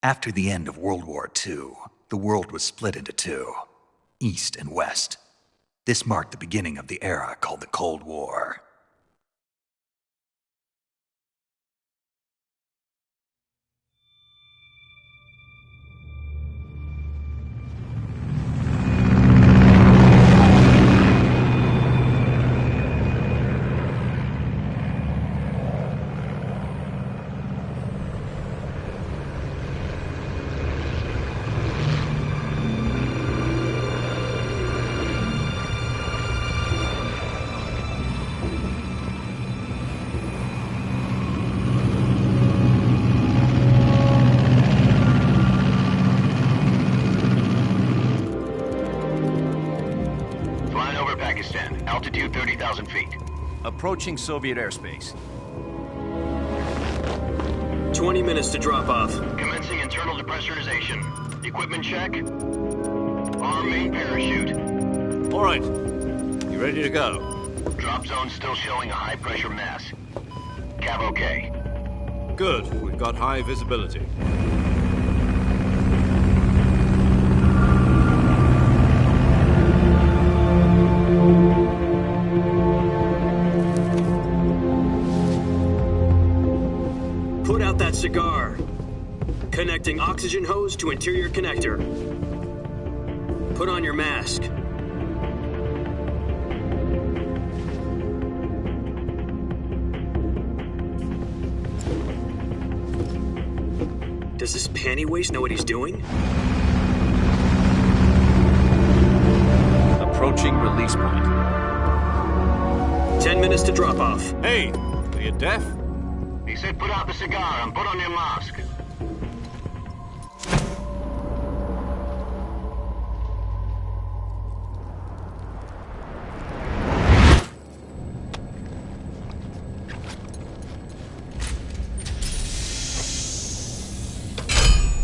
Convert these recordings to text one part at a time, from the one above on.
After the end of World War II, the world was split into two, East and West. This marked the beginning of the era called the Cold War. Altitude 30,000 feet. Approaching Soviet airspace. 20 minutes to drop off. Commencing internal depressurization. Equipment check. Arm main parachute. All right. You ready to go? Drop zone still showing a high pressure mass. Cav okay. Good. We've got high visibility. Put out that cigar. Connecting oxygen hose to interior connector. Put on your mask. Does this panty waste know what he's doing? Approaching release point. 10 minutes to drop off. Hey, are you deaf? He said put out the cigar and put on your mask.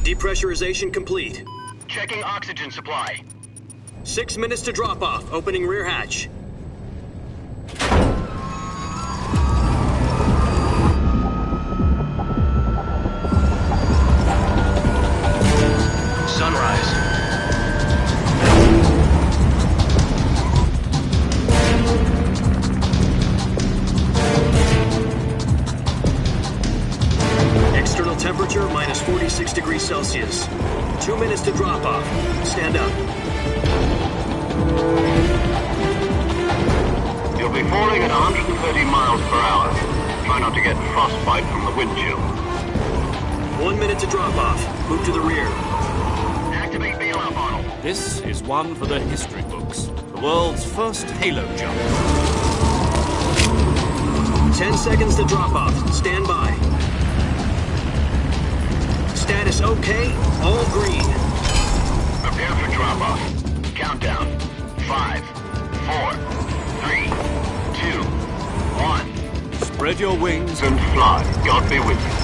Depressurization complete. Checking oxygen supply. 6 minutes to drop off. Opening rear hatch. Sunrise. External temperature minus 46 degrees Celsius. 2 minutes to drop off. Stand up. You'll be falling at 130 miles per hour. Try not to get frostbite from the wind chill. 1 minute to drop off. Move to the rear. Activate bailout model. This is one for the history books. The world's first halo jump. 10 seconds to drop off. Stand by. Status okay. All green. Prepare for drop-off. Countdown. 5, 4, 3, 2, 1. Spread your wings And fly. God be with you.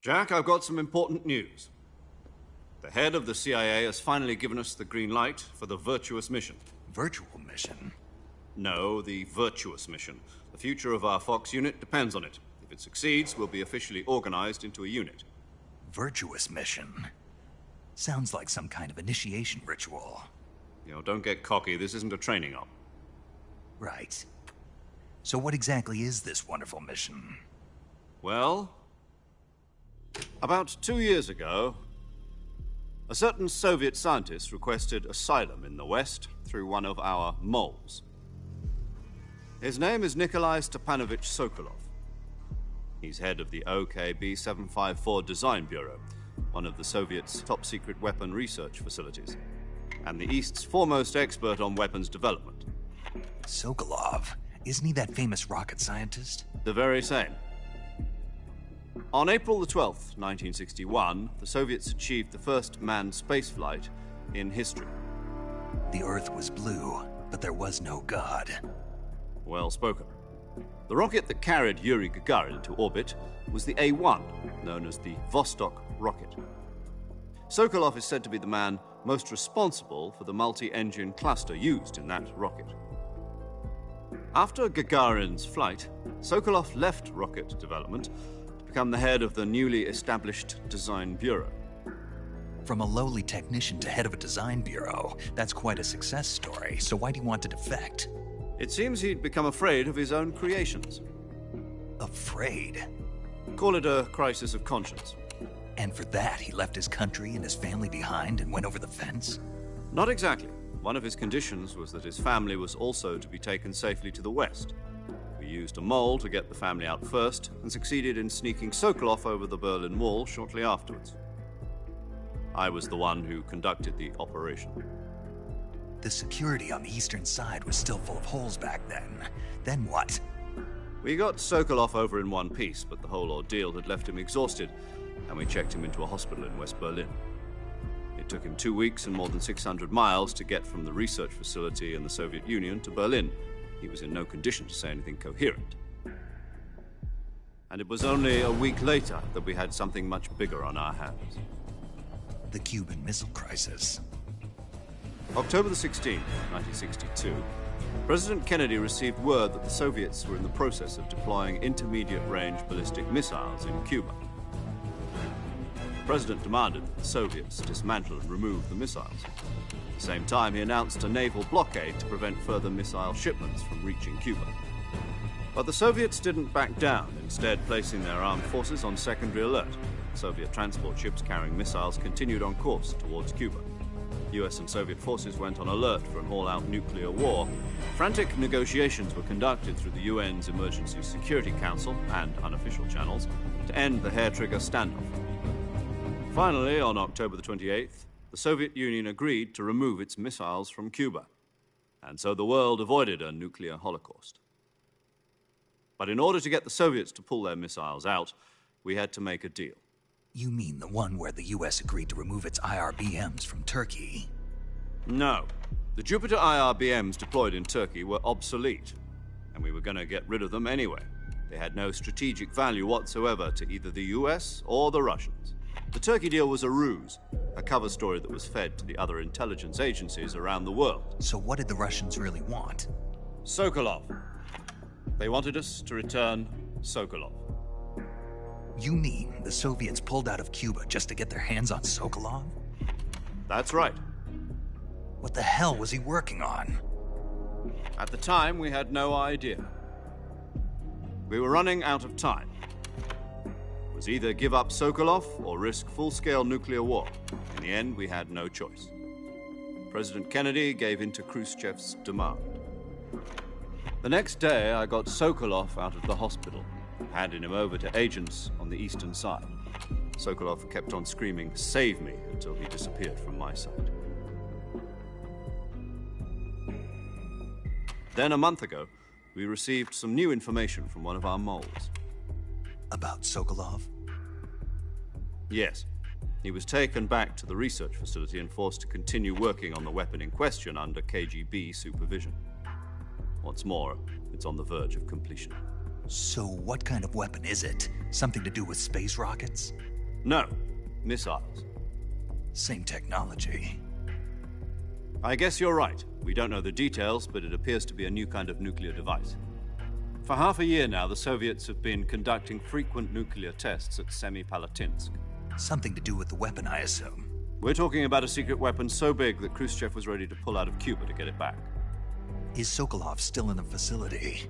Jack, I've got some important news. The head of the CIA has finally given us the green light for the virtuous mission. Virtual mission? No, the virtuous mission. The future of our Fox unit depends on it. If it succeeds, we'll be officially organized into a unit. Virtuous mission? Sounds like some kind of initiation ritual. You know, don't get cocky. This isn't a training op. Right. So what exactly is this wonderful mission? Well, about 2 years ago, a certain Soviet scientist requested asylum in the West through one of our moles. His name is Nikolai Stepanovich Sokolov. He's head of the OKB-754 Design Bureau, one of the Soviets' top-secret weapon research facilities, and the East's foremost expert on weapons development. Sokolov? Isn't he that famous rocket scientist? The very same. On April the 12th, 1961, the Soviets achieved the first manned spaceflight in history. The Earth was blue, but there was no God. Well spoken. The rocket that carried Yuri Gagarin into orbit was the A-1, known as the Vostok rocket. Sokolov is said to be the man most responsible for the multi-engine cluster used in that rocket. After Gagarin's flight, Sokolov left rocket development to become the head of the newly established Design Bureau. From a lowly technician to head of a design bureau, that's quite a success story, so why do you want to defect? It seems he'd become afraid of his own creations. Afraid? Call it a crisis of conscience. And for that, he left his country and his family behind and went over the fence? Not exactly. One of his conditions was that his family was also to be taken safely to the west. We used a mole to get the family out first and succeeded in sneaking Sokolov over the Berlin Wall shortly afterwards. I was the one who conducted the operation. The security on the eastern side was still full of holes back then. Then what? We got Sokolov over in one piece, but the whole ordeal had left him exhausted, and we checked him into a hospital in West Berlin. It took him 2 weeks and more than 600 miles to get from the research facility in the Soviet Union to Berlin. He was in no condition to say anything coherent. And it was only a week later that we had something much bigger on our hands. The Cuban Missile Crisis. October the 16th, 1962, President Kennedy received word that the Soviets were in the process of deploying intermediate-range ballistic missiles in Cuba. The President demanded that the Soviets dismantle and remove the missiles. At the same time, he announced a naval blockade to prevent further missile shipments from reaching Cuba. But the Soviets didn't back down, instead placing their armed forces on secondary alert. Soviet transport ships carrying missiles continued on course towards Cuba. US and Soviet forces went on alert for an all-out nuclear war. Frantic negotiations were conducted through the UN's Emergency Security Council and unofficial channels to end the hair-trigger standoff. Finally, on October the 28th, the Soviet Union agreed to remove its missiles from Cuba. And so the world avoided a nuclear holocaust. But in order to get the Soviets to pull their missiles out, we had to make a deal. You mean the one where the US agreed to remove its IRBMs from Turkey? No. The Jupiter IRBMs deployed in Turkey were obsolete, and we were going to get rid of them anyway. They had no strategic value whatsoever to either the US or the Russians. The Turkey deal was a ruse, a cover story that was fed to the other intelligence agencies around the world. So what did the Russians really want? Sokolov. They wanted us to return Sokolov. You mean the Soviets pulled out of Cuba just to get their hands on Sokolov? That's right. What the hell was he working on? At the time, we had no idea. We were running out of time. It was either give up Sokolov or risk full-scale nuclear war. In the end, we had no choice. President Kennedy gave in to Khrushchev's demand. The next day, I got Sokolov out of the hospital, handing him over to agents on the eastern side. Sokolov kept on screaming, "Save me," until he disappeared from my sight. Then, a month ago, we received some new information from one of our moles. About Sokolov? Yes. He was taken back to the research facility and forced to continue working on the weapon in question under KGB supervision. What's more, it's on the verge of completion. So what kind of weapon is it? Something to do with space rockets? No, missiles. Same technology. I guess you're right. We don't know the details, but it appears to be a new kind of nuclear device. For half a year now, the Soviets have been conducting frequent nuclear tests at Semipalatinsk. Something to do with the weapon, I assume. We're talking about a secret weapon so big that Khrushchev was ready to pull out of Cuba to get it back. Is Sokolov still in the facility?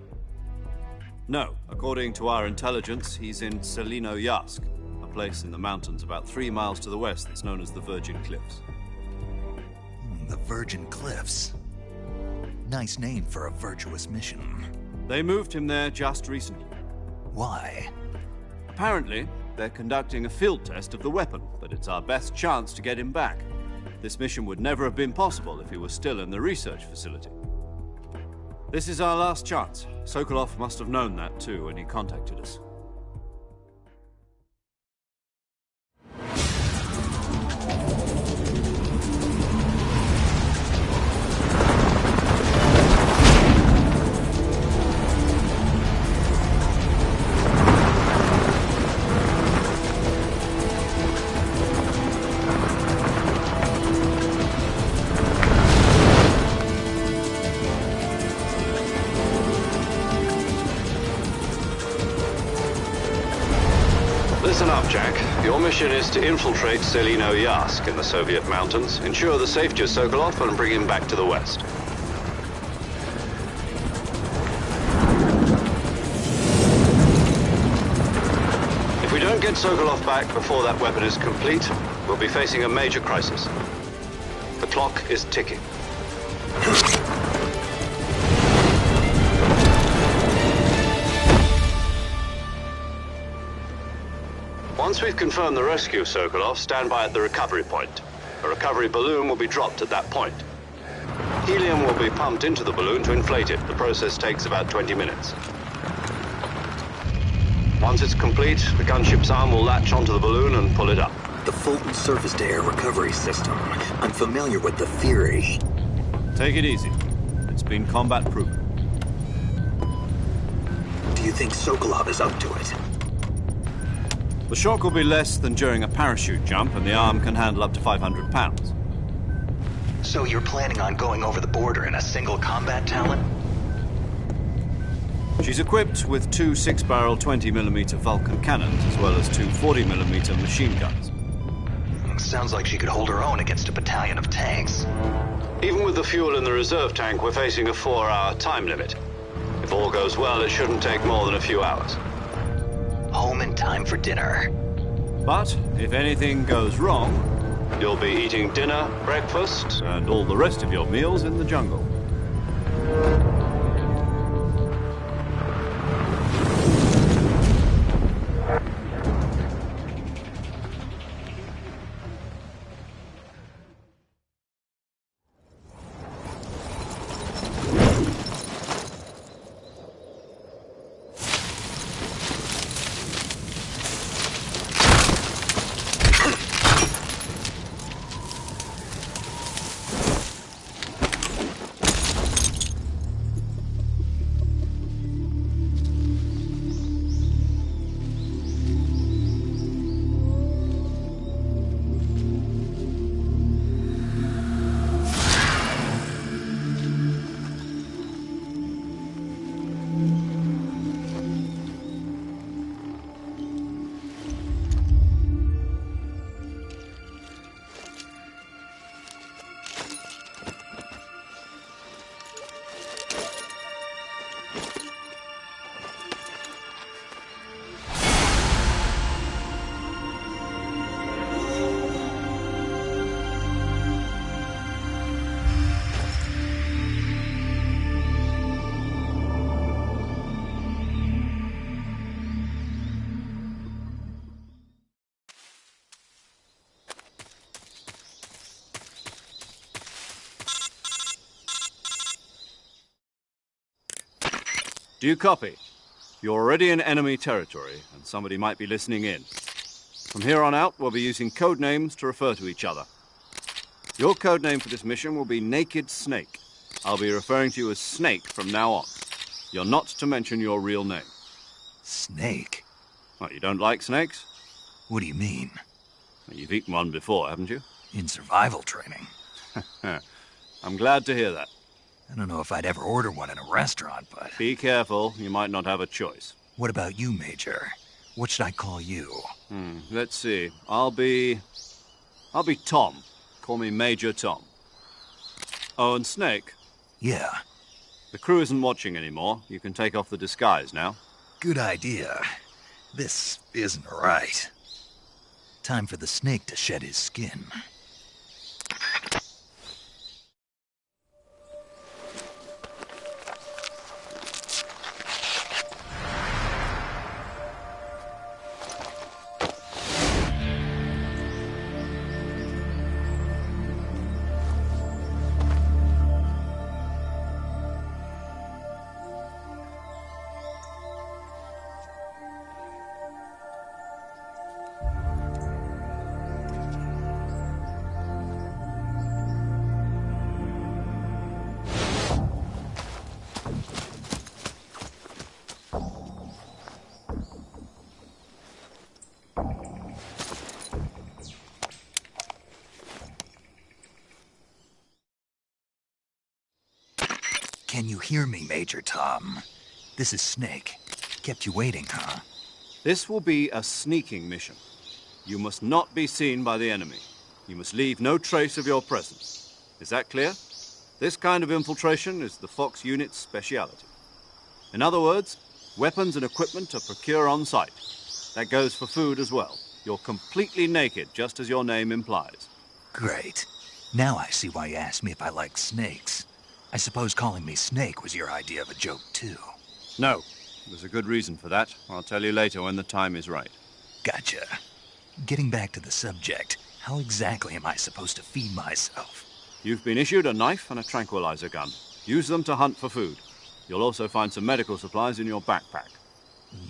No. According to our intelligence, he's in Selinoyarsk, a place in the mountains about 3 miles to the west that's known as the Virgin Cliffs. The Virgin Cliffs. Nice name for a virtuous mission. They moved him there just recently. Why? Apparently, they're conducting a field test of the weapon, but it's our best chance to get him back. This mission would never have been possible if he was still in the research facility. This is our last chance. Sokolov must have known that too when he contacted us. Listen up, Jack. Your mission is to infiltrate Selino-Yask in the Soviet mountains, ensure the safety of Sokolov, and bring him back to the West. If we don't get Sokolov back before that weapon is complete, we'll be facing a major crisis. The clock is ticking. Once we've confirmed the rescue of Sokolov, stand by at the recovery point. A recovery balloon will be dropped at that point. Helium will be pumped into the balloon to inflate it. The process takes about 20 minutes. Once it's complete, the gunship's arm will latch onto the balloon and pull it up. The Fulton surface-to-air recovery system. I'm familiar with the theory. Take it easy. It's been combat-proven. Do you think Sokolov is up to it? The shock will be less than during a parachute jump, and the arm can handle up to 500 pounds. So you're planning on going over the border in a single combat Talon? She's equipped with two 6-barrel 20mm Vulcan cannons, as well as two 40mm machine guns. Sounds like she could hold her own against a battalion of tanks. Even with the fuel in the reserve tank, we're facing a 4-hour time limit. If all goes well, it shouldn't take more than a few hours. Home in time for dinner. But if anything goes wrong, You'll be eating dinner, breakfast, and all the rest of your meals in the jungle. Do you copy? You're already in enemy territory, and somebody might be listening in. From here on out, we'll be using code names to refer to each other. Your code name for this mission will be Naked Snake. I'll be referring to you as Snake from now on. You're not to mention your real name. Snake? What, you don't like snakes? What do you mean? Well, you've eaten one before, haven't you? In survival training. I'm glad to hear that. I don't know if I'd ever order one in a restaurant, but... Be careful, you might not have a choice. What about you, Major? What should I call you? Let's see. I'll be Tom. Call me Major Tom. Oh, and Snake? Yeah. The crew isn't watching anymore. You can take off the disguise now. Good idea. This isn't right. Time for the snake to shed his skin. Can you hear me, Major Tom? This is Snake. Kept you waiting, huh? This will be a sneaking mission. You must not be seen by the enemy. You must leave no trace of your presence. Is that clear? This kind of infiltration is the Fox unit's speciality. In other words, weapons and equipment are procured on site. That goes for food as well. You're completely naked, just as your name implies. Great. Now I see why you asked me if I like snakes. I suppose calling me Snake was your idea of a joke, too. No, there's a good reason for that. I'll tell you later when the time is right. Gotcha. Getting back to the subject, how exactly am I supposed to feed myself? You've been issued a knife and a tranquilizer gun. Use them to hunt for food. You'll also find some medical supplies in your backpack.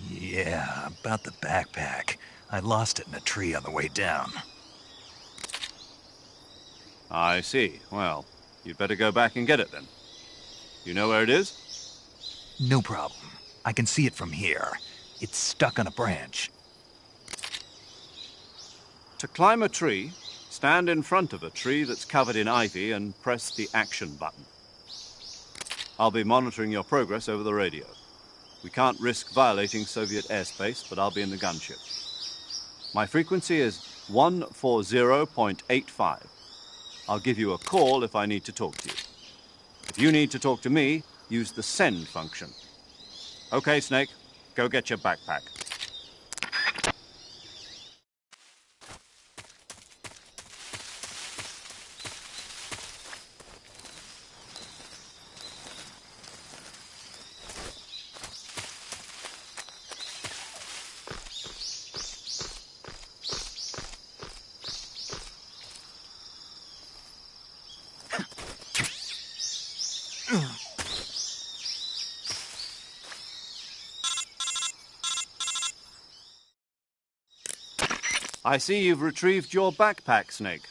Yeah, about the backpack. I lost it in a tree on the way down. I see. Well, you'd better go back and get it then. You know where it is? No problem. I can see it from here. It's stuck on a branch. To climb a tree, stand in front of a tree that's covered in ivy and press the action button. I'll be monitoring your progress over the radio. We can't risk violating Soviet airspace, but I'll be in the gunship. My frequency is 140.85. I'll give you a call if I need to talk to you. If you need to talk to me, use the send function. Okay, Snake, go get your backpack. I see you've retrieved your backpack, Snake.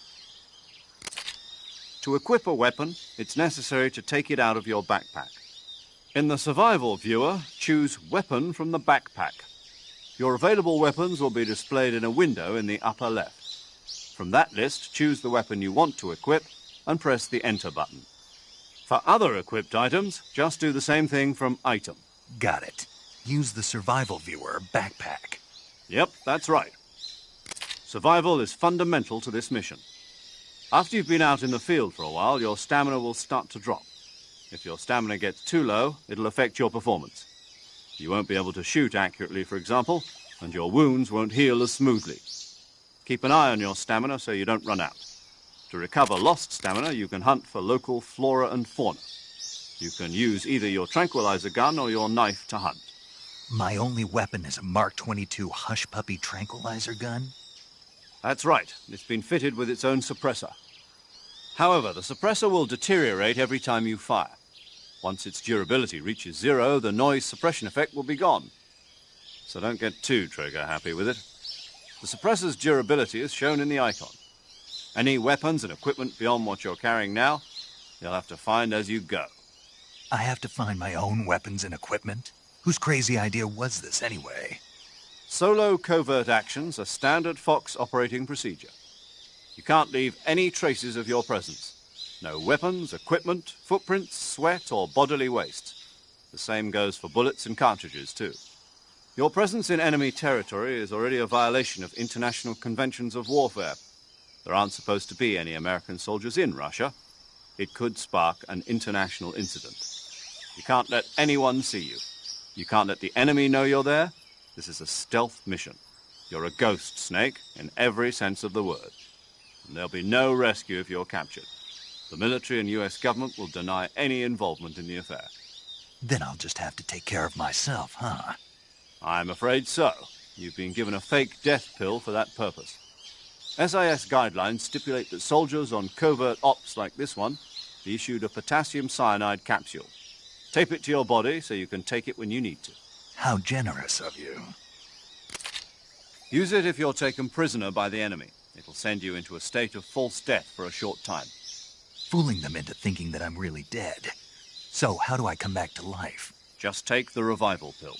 To equip a weapon, it's necessary to take it out of your backpack. In the survival viewer, choose Weapon from the backpack. Your available weapons will be displayed in a window in the upper left. From that list, choose the weapon you want to equip and press the Enter button. For other equipped items, just do the same thing from Item. Got it. Use the survival viewer backpack. Yep, that's right. Survival is fundamental to this mission. After you've been out in the field for a while, your stamina will start to drop. If your stamina gets too low, it'll affect your performance. You won't be able to shoot accurately, for example, and your wounds won't heal as smoothly. Keep an eye on your stamina so you don't run out. To recover lost stamina, you can hunt for local flora and fauna. You can use either your tranquilizer gun or your knife to hunt. My only weapon is a Mark 22 Hush Puppy tranquilizer gun? That's right. It's been fitted with its own suppressor. However, the suppressor will deteriorate every time you fire. Once its durability reaches 0, the noise suppression effect will be gone. So don't get too trigger-happy with it. The suppressor's durability is shown in the icon. Any weapons and equipment beyond what you're carrying now, you'll have to find as you go. I have to find my own weapons and equipment? Whose crazy idea was this anyway? Solo covert actions are standard Fox operating procedure. You can't leave any traces of your presence. No weapons, equipment, footprints, sweat, or bodily waste. The same goes for bullets and cartridges, too. Your presence in enemy territory is already a violation of international conventions of warfare. There aren't supposed to be any American soldiers in Russia. It could spark an international incident. You can't let anyone see you. You can't let the enemy know you're there. This is a stealth mission. You're a ghost, Snake, in every sense of the word. And there'll be no rescue if you're captured. The military and US government will deny any involvement in the affair. Then I'll just have to take care of myself, huh? I'm afraid so. You've been given a fake death pill for that purpose. SIS guidelines stipulate that soldiers on covert ops like this one be issued a potassium cyanide capsule. Tape it to your body so you can take it when you need to. How generous of you. Use it if you're taken prisoner by the enemy. It'll send you into a state of false death for a short time. Fooling them into thinking that I'm really dead. So how do I come back to life? Just take the revival pill.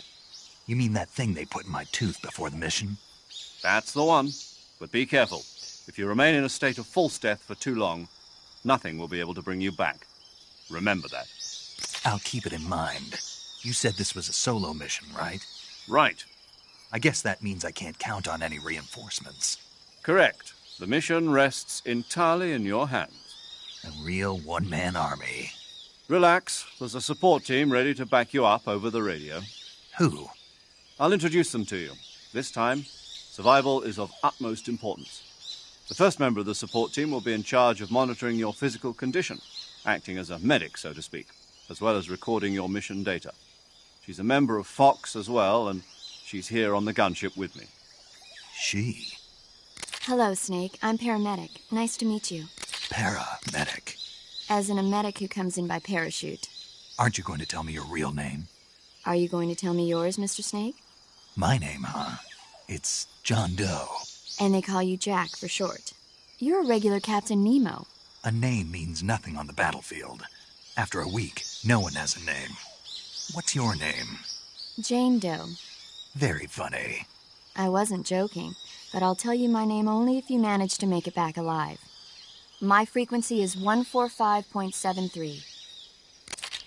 You mean that thing they put in my tooth before the mission? That's the one. But be careful. If you remain in a state of false death for too long, nothing will be able to bring you back. Remember that. I'll keep it in mind. You said this was a solo mission, right? Right. I guess that means I can't count on any reinforcements. Correct. The mission rests entirely in your hands. A real one-man army. Relax. There's a support team ready to back you up over the radio. Who? I'll introduce them to you. This time, survival is of utmost importance. The first member of the support team will be in charge of monitoring your physical condition, acting as a medic, so to speak, as well as recording your mission data. She's a member of Fox as well, and she's here on the gunship with me. She? Hello, Snake. I'm paramedic. Nice to meet you. Paramedic. As in a medic who comes in by parachute. Aren't you going to tell me your real name? Are you going to tell me yours, Mr. Snake? My name, huh? It's John Doe. And they call you Jack for short. You're a regular Captain Nemo. A name means nothing on the battlefield. After a week, no one has a name. What's your name? Jane Doe. Very funny. I wasn't joking, but I'll tell you my name only if you manage to make it back alive. My frequency is 145.73.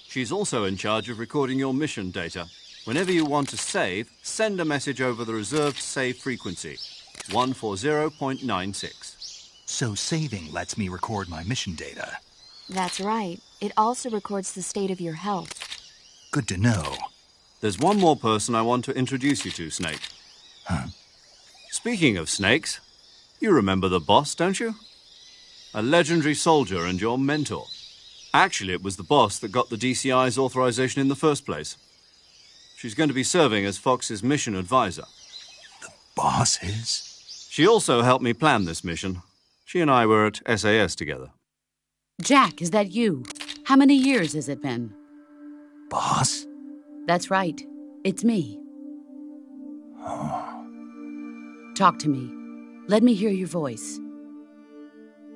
She's also in charge of recording your mission data. Whenever you want to save, send a message over the reserved save frequency, 140.96. So saving lets me record my mission data. That's right. It also records the state of your health. Good to know. There's one more person I want to introduce you to, Snake. Huh? Speaking of snakes, you remember the boss, don't you? A legendary soldier and your mentor. Actually, it was the boss that got the DCI's authorization in the first place. She's going to be serving as Fox's mission advisor. The boss is? She also helped me plan this mission. She and I were at SAS together. Jack, is that you? How many years has it been? Boss? That's right. It's me. Oh. Talk to me. Let me hear your voice.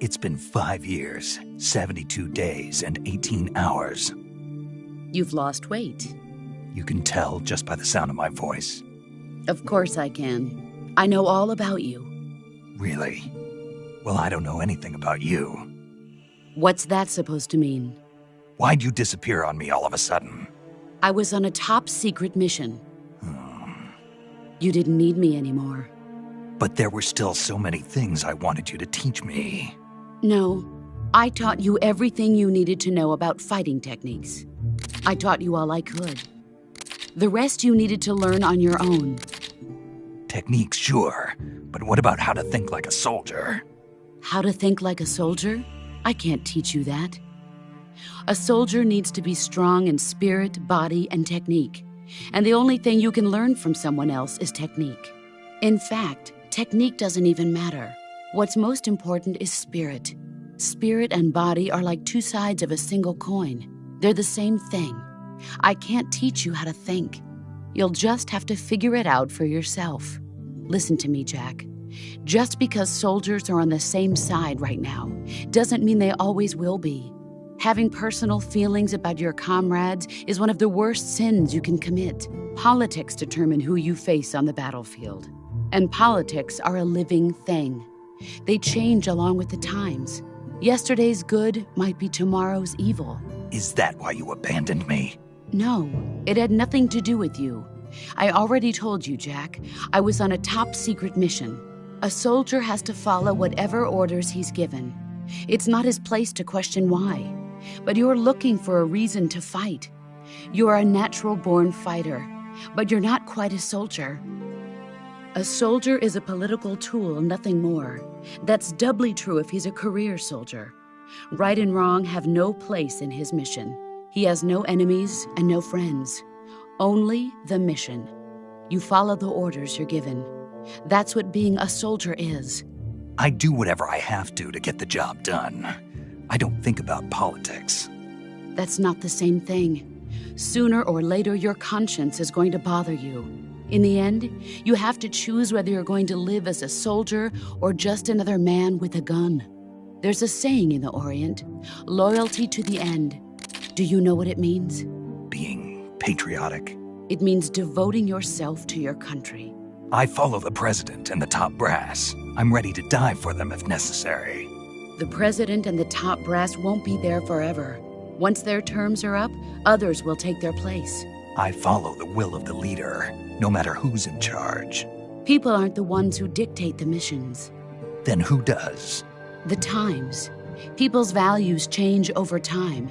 It's been 5 years, 72 days, and 18 hours. You've lost weight. You can tell just by the sound of my voice. Of course I can. I know all about you. Really? Well, I don't know anything about you. What's that supposed to mean? Why'd you disappear on me all of a sudden? I was on a top-secret mission. You didn't need me anymore. But there were still so many things I wanted you to teach me. No, I taught you everything you needed to know about fighting techniques. I taught you all I could. The rest you needed to learn on your own. Techniques, sure. But what about how to think like a soldier? How to think like a soldier? I can't teach you that. A soldier needs to be strong in spirit, body, and technique. And the only thing you can learn from someone else is technique. In fact, technique doesn't even matter. What's most important is spirit. Spirit and body are like two sides of a single coin. They're the same thing. I can't teach you how to think. You'll just have to figure it out for yourself. Listen to me, Jack. Just because soldiers are on the same side right now doesn't mean they always will be. Having personal feelings about your comrades is one of the worst sins you can commit. Politics determine who you face on the battlefield. And politics are a living thing. They change along with the times. Yesterday's good might be tomorrow's evil. Is that why you abandoned me? No, it had nothing to do with you. I already told you, Jack. I was on a top-secret mission. A soldier has to follow whatever orders he's given. It's not his place to question why. But you're looking for a reason to fight. You're a natural-born fighter, but you're not quite a soldier. A soldier is a political tool, nothing more. That's doubly true if he's a career soldier. Right and wrong have no place in his mission. He has no enemies and no friends. Only the mission. You follow the orders you're given. That's what being a soldier is. I do whatever I have to get the job done. I don't think about politics. That's not the same thing. Sooner or later, your conscience is going to bother you. In the end, you have to choose whether you're going to live as a soldier or just another man with a gun. There's a saying in the Orient, loyalty to the end. Do you know what it means? Being patriotic. It means devoting yourself to your country. I follow the president and the top brass. I'm ready to die for them if necessary. The president and the top brass won't be there forever. Once their terms are up, others will take their place. I follow the will of the leader, no matter who's in charge. People aren't the ones who dictate the missions. Then who does? The times. People's values change over time,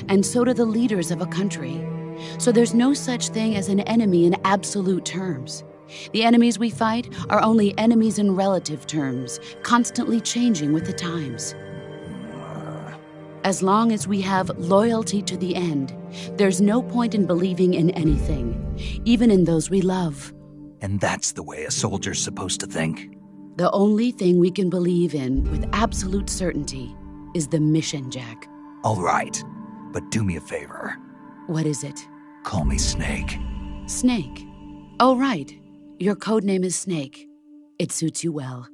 and so do the leaders of a country. So there's no such thing as an enemy in absolute terms. The enemies we fight are only enemies in relative terms, constantly changing with the times. As long as we have loyalty to the end, there's no point in believing in anything, even in those we love. And that's the way a soldier's supposed to think? The only thing we can believe in with absolute certainty is the mission, Jack. All right, but do me a favor. What is it? Call me Snake. Snake. Oh, right. Your codename is Snake. It suits you well.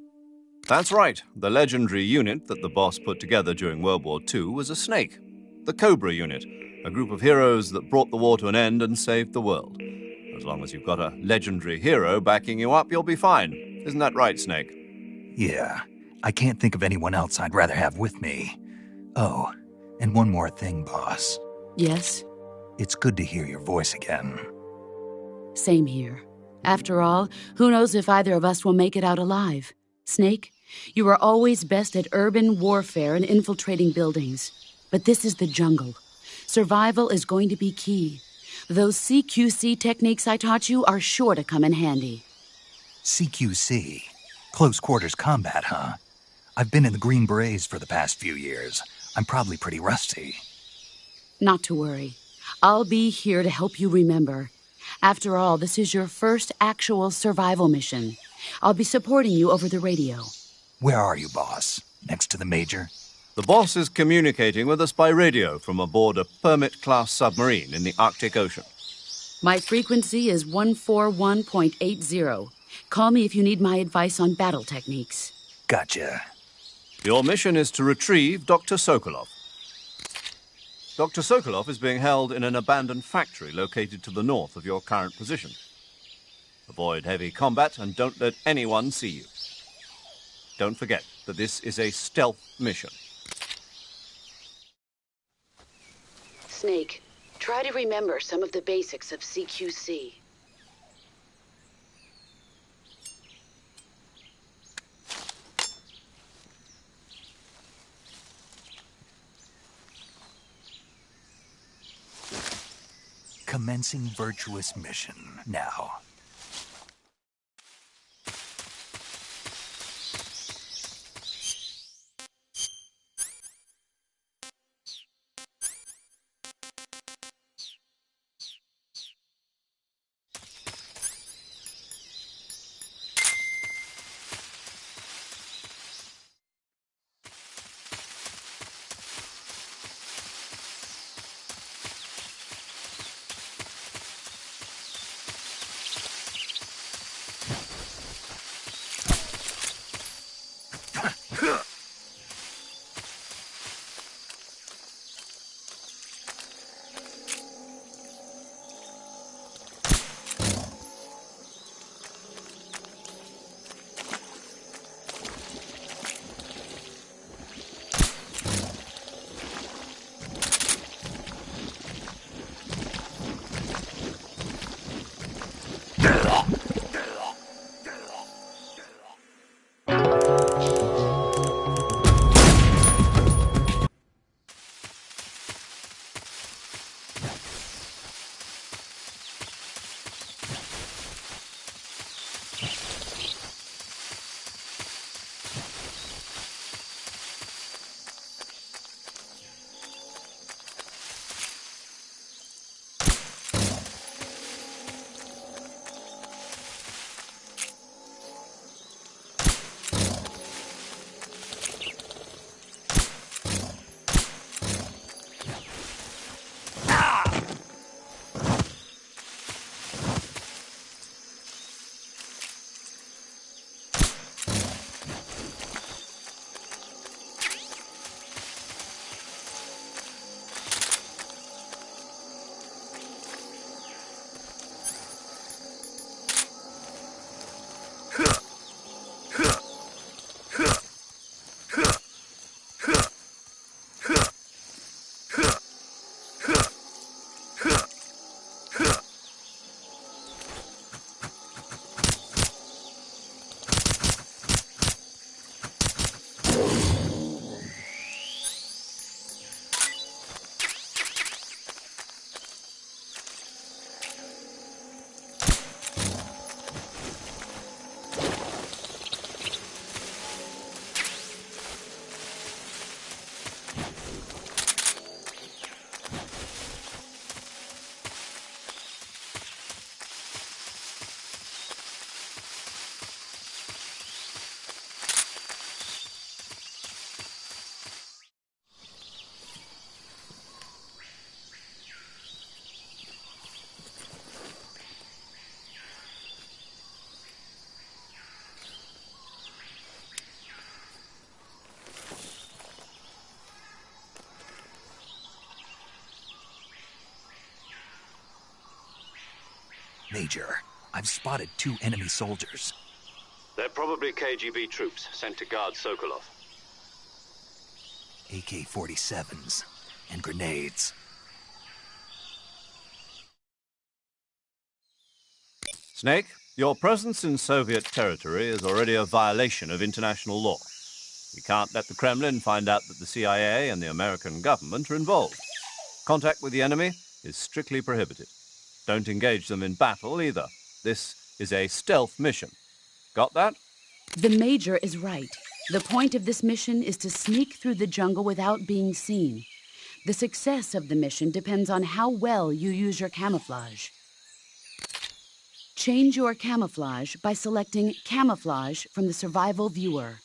That's right. The legendary unit that the boss put together during World War II was a snake. The Cobra unit, a group of heroes that brought the war to an end and saved the world. As long as you've got a legendary hero backing you up, you'll be fine. Isn't that right, Snake? Yeah, I can't think of anyone else I'd rather have with me. Oh, and one more thing, boss. Yes? It's good to hear your voice again. Same here. After all, who knows if either of us will make it out alive? Snake, you are always best at urban warfare and infiltrating buildings. But this is the jungle. Survival is going to be key. Those CQC techniques I taught you are sure to come in handy. CQC? Close quarters combat, huh? I've been in the Green Berets for the past few years. I'm probably pretty rusty. Not to worry. I'll be here to help you remember. After all, this is your first actual survival mission. I'll be supporting you over the radio. Where are you, boss? Next to the Major? The boss is communicating with us by radio from aboard a Permit-class submarine in the Arctic Ocean. My frequency is 141.80. Call me if you need my advice on battle techniques. Gotcha. Your mission is to retrieve Dr. Sokolov. Dr. Sokolov is being held in an abandoned factory located to the north of your current position. Avoid heavy combat and don't let anyone see you. Don't forget that this is a stealth mission. Snake, try to remember some of the basics of CQC. Commencing virtuous mission now. Major, I've spotted 2 enemy soldiers. They're probably KGB troops sent to guard Sokolov. AK-47s and grenades. Snake, your presence in Soviet territory is already a violation of international law. We can't let the Kremlin find out that the CIA and the American government are involved. Contact with the enemy is strictly prohibited. Don't engage them in battle either. This is a stealth mission. Got that? The Major is right. The point of this mission is to sneak through the jungle without being seen. The success of the mission depends on how well you use your camouflage. Change your camouflage by selecting Camouflage from the Survival Viewer.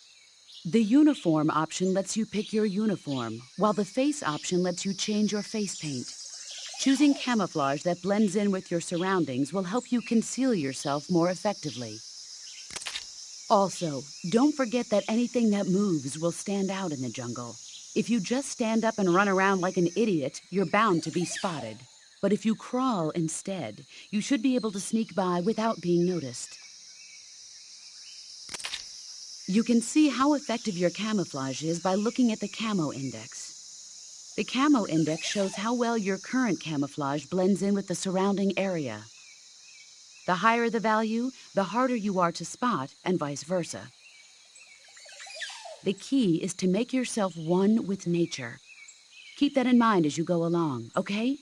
The Uniform option lets you pick your uniform, while the Face option lets you change your face paint. Choosing camouflage that blends in with your surroundings will help you conceal yourself more effectively. Also, don't forget that anything that moves will stand out in the jungle. If you just stand up and run around like an idiot, you're bound to be spotted. But if you crawl instead, you should be able to sneak by without being noticed. You can see how effective your camouflage is by looking at the Camo Index. The Camo Index shows how well your current camouflage blends in with the surrounding area. The higher the value, the harder you are to spot, and vice versa. The key is to make yourself one with nature. Keep that in mind as you go along, okay?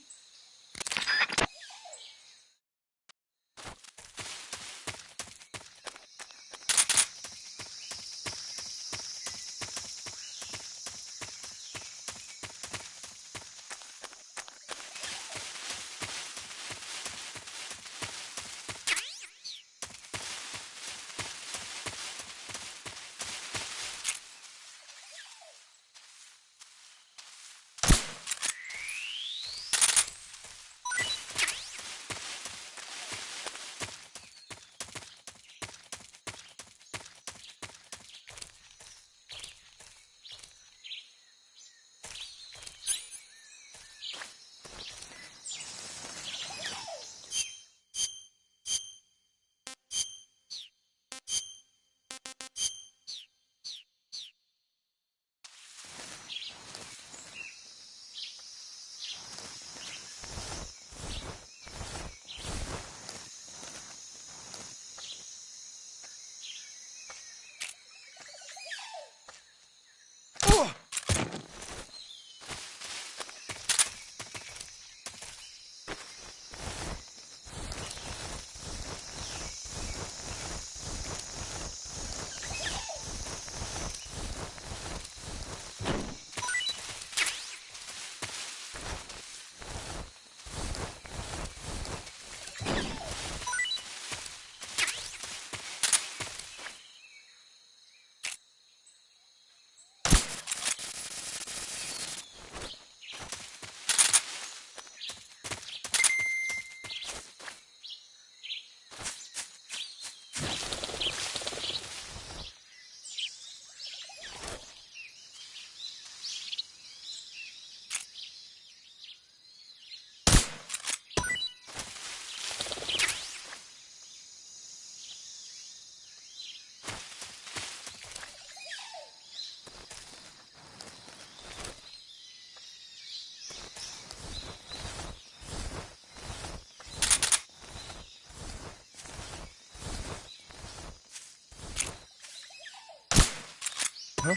Huh?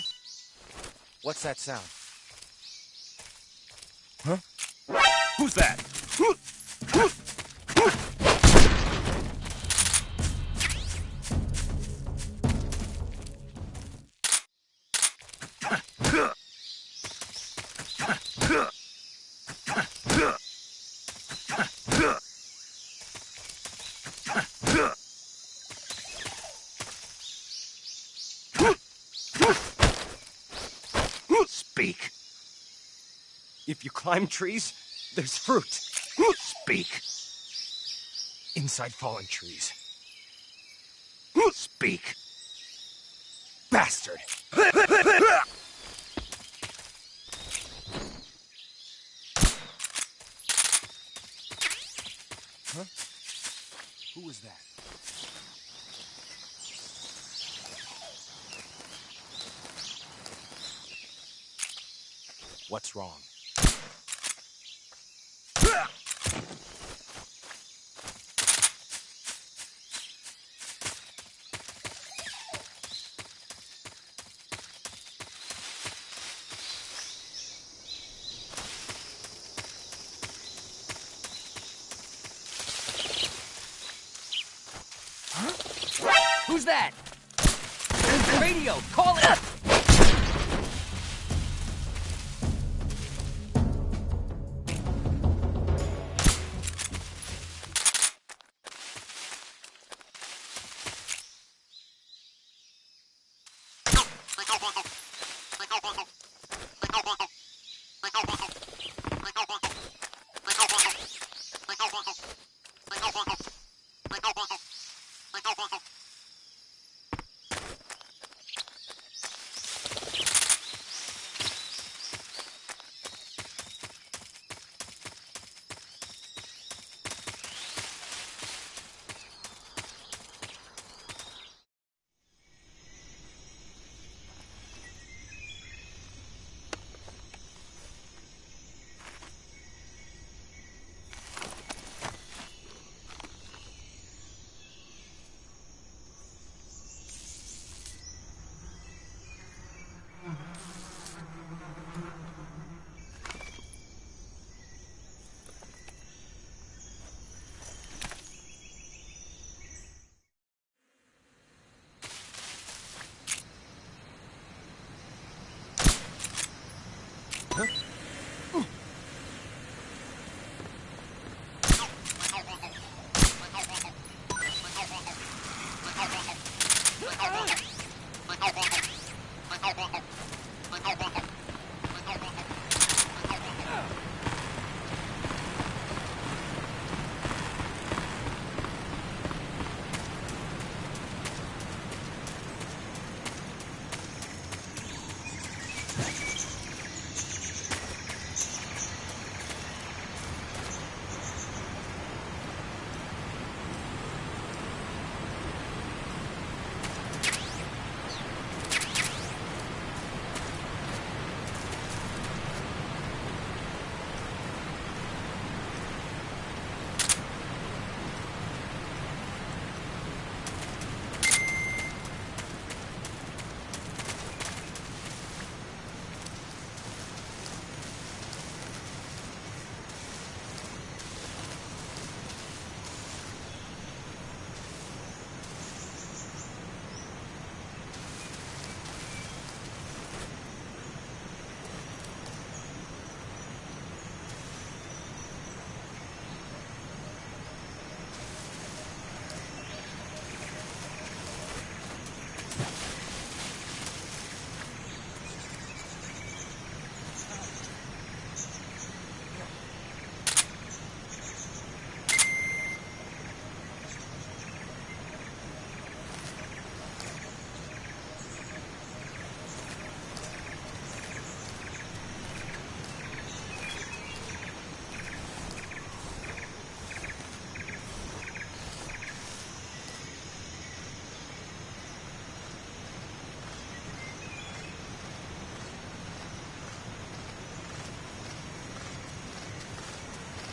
What's that sound? Huh? Who's that? Speak. If you climb trees, there's fruit. Speak. Inside fallen trees. Speak. Bastard! Huh? Who was that? What's wrong? Who's that? Radio, call it!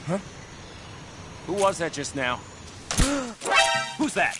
Huh? Who was that just now? Who's that?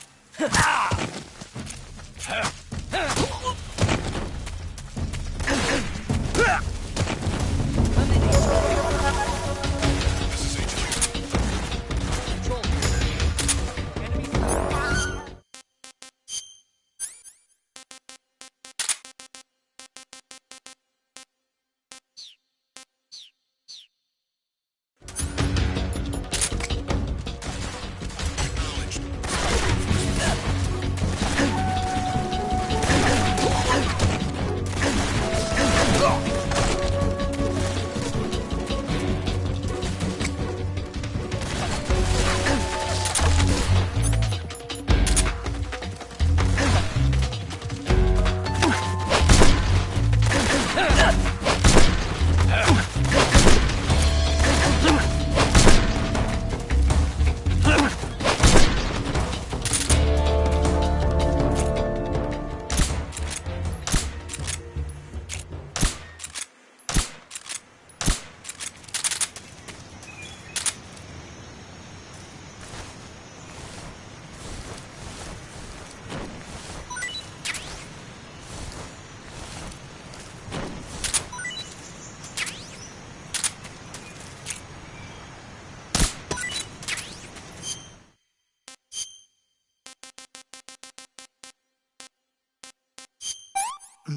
I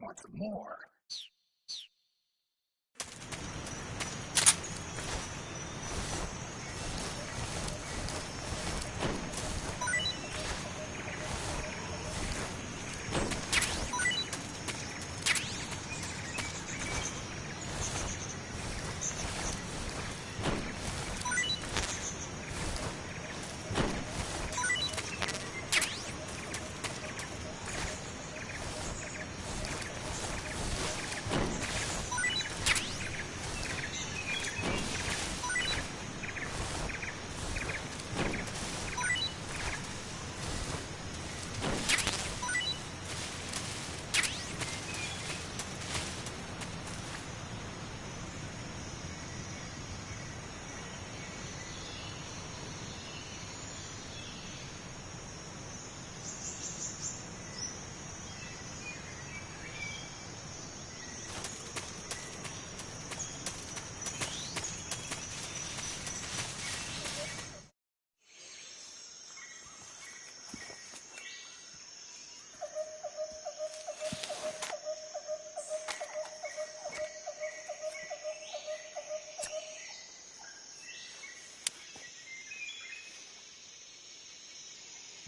want some more.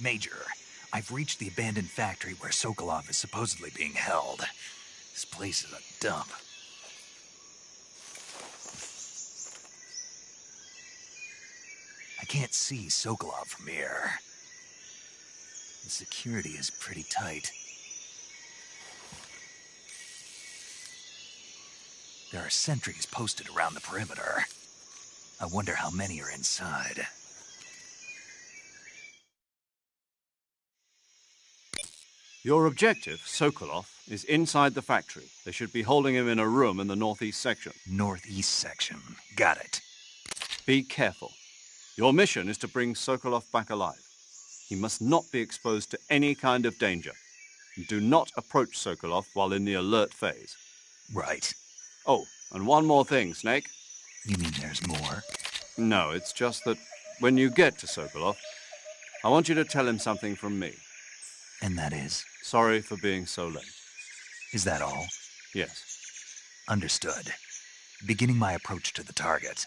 Major, I've reached the abandoned factory where Sokolov is supposedly being held. This place is a dump. I can't see Sokolov from here. The security is pretty tight. There are sentries posted around the perimeter. I wonder how many are inside. Your objective, Sokolov, is inside the factory. They should be holding him in a room in the northeast section. Northeast section. Got it. Be careful. Your mission is to bring Sokolov back alive. He must not be exposed to any kind of danger. And do not approach Sokolov while in the alert phase. Right. Oh, and one more thing, Snake. You mean there's more? No, it's just that when you get to Sokolov, I want you to tell him something from me. And that is? Sorry for being so late. Is that all? Yes. Understood. Beginning my approach to the target.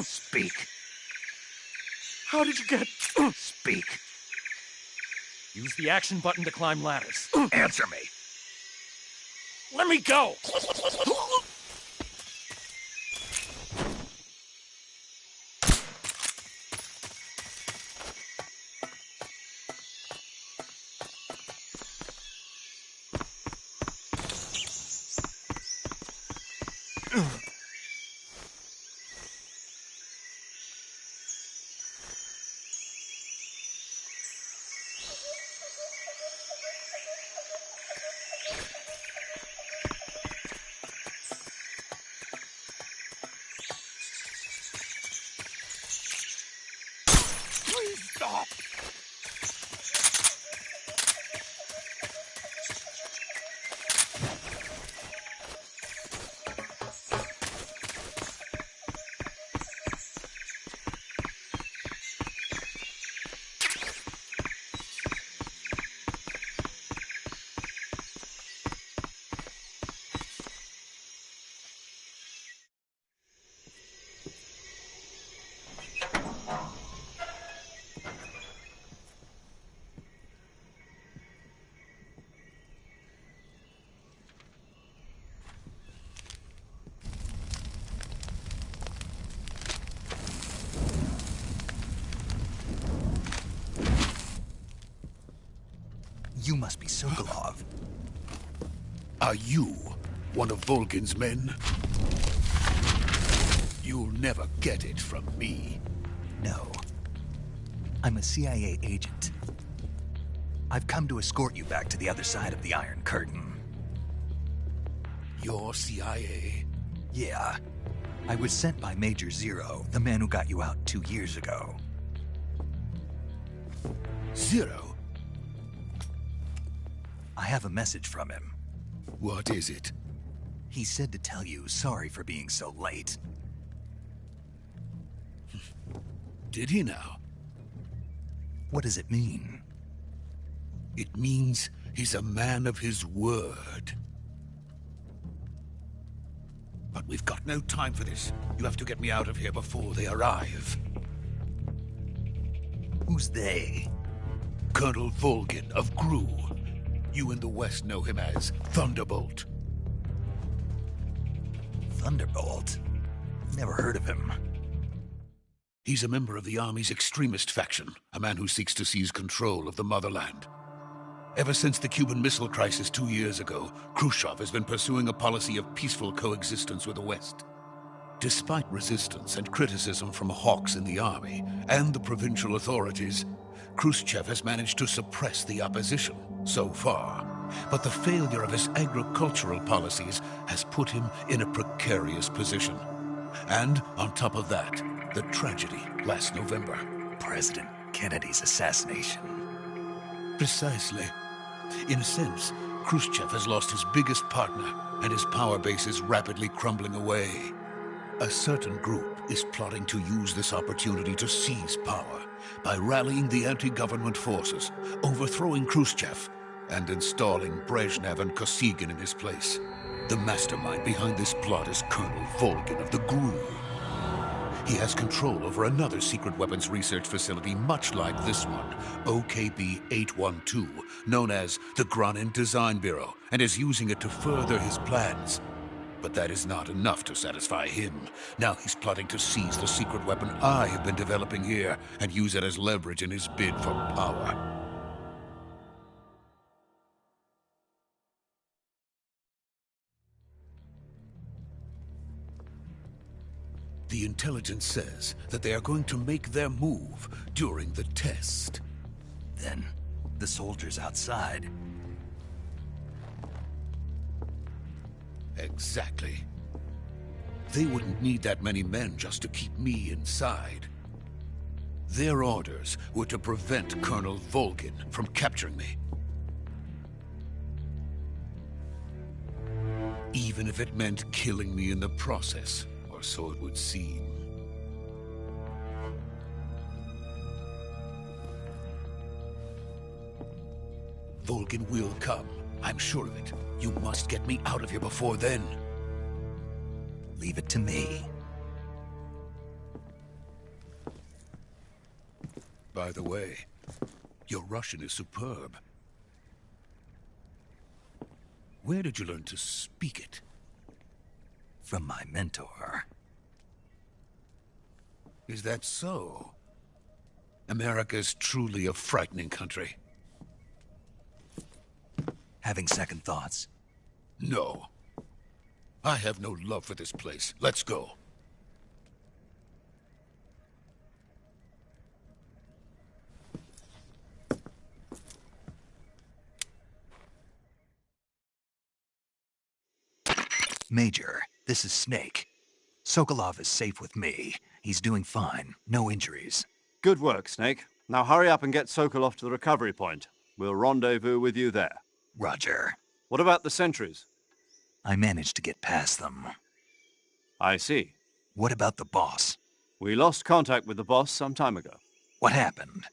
Speak. How did you get... Speak. Use the action button to climb ladders. Answer me. Let me go! You must be Sokolov. Are you one of Volgin's men? You'll never get it from me. No. I'm a CIA agent. I've come to escort you back to the other side of the Iron Curtain. You're CIA? Yeah. I was sent by Major Zero, the man who got you out 2 years ago. Zero? I have a message from him. What is it? He said to tell you sorry for being so late. Did he now? What does it mean? It means he's a man of his word. But we've got no time for this. You have to get me out of here before they arrive. Who's they? Colonel Volgin of Gru. You in the West know him as Thunderbolt. Thunderbolt? Never heard of him. He's a member of the Army's extremist faction, a man who seeks to seize control of the motherland. Ever since the Cuban Missile Crisis 2 years ago, Khrushchev has been pursuing a policy of peaceful coexistence with the West. Despite resistance and criticism from hawks in the army and the provincial authorities, Khrushchev has managed to suppress the opposition so far. But the failure of his agricultural policies has put him in a precarious position. And on top of that, the tragedy last November. President Kennedy's assassination. Precisely. In a sense, Khrushchev has lost his biggest partner, and his power base is rapidly crumbling away. A certain group is plotting to use this opportunity to seize power by rallying the anti-government forces, overthrowing Khrushchev, and installing Brezhnev and Kosygin in his place. The mastermind behind this plot is Colonel Volgin of the GRU. He has control over another secret weapons research facility much like this one, OKB-812, known as the Granin Design Bureau, and is using it to further his plans. But that is not enough to satisfy him. Now he's plotting to seize the secret weapon I have been developing here and use it as leverage in his bid for power. The intelligence says that they are going to make their move during the test. Then, the soldiers outside. Exactly. They wouldn't need that many men just to keep me inside. Their orders were to prevent Colonel Volgin from capturing me. Even if it meant killing me in the process, or so it would seem. Volgin will come. I'm sure of it. You must get me out of here before then. Leave it to me. By the way, your Russian is superb. Where did you learn to speak it? From my mentor. Is that so? America is truly a frightening country. Having second thoughts? No. I have no love for this place. Let's go. Major, this is Snake. Sokolov is safe with me. He's doing fine. No injuries. Good work, Snake. Now hurry up and get Sokolov to the recovery point. We'll rendezvous with you there. Roger. What about the sentries? I managed to get past them. I see. What about the boss? We lost contact with the boss some time ago. What happened?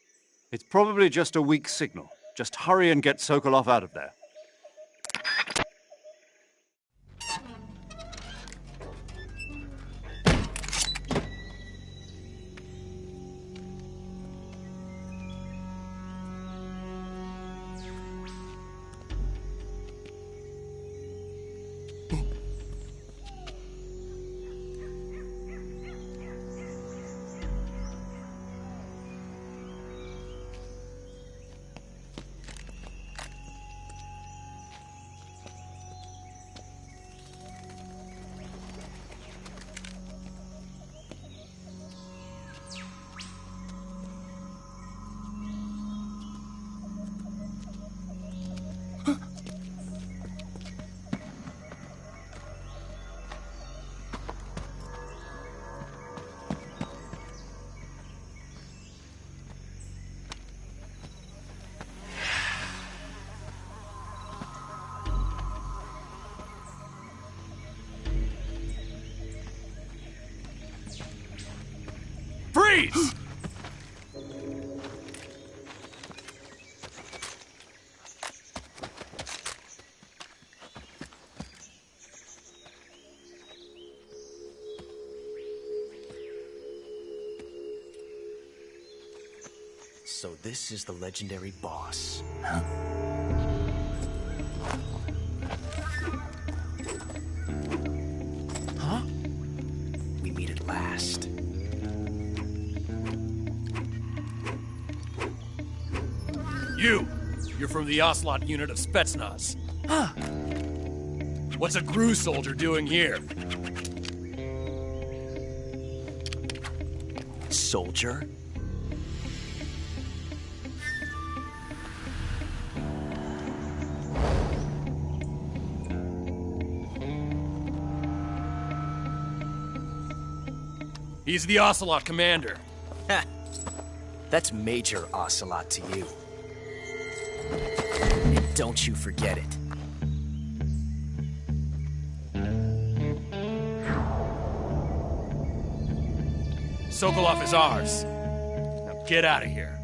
It's probably just a weak signal. Just hurry and get Sokolov out of there. Freeze! So this is the legendary boss. Huh? Huh? We meet at last. You're from the Ocelot unit of Spetsnaz. Huh. What's a GRU soldier doing here? Soldier? He's the Ocelot commander. Ha! That's Major Ocelot to you. And don't you forget it. Sokolov is ours. Now get out of here.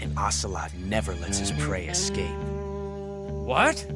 And Ocelot never lets his prey escape. What?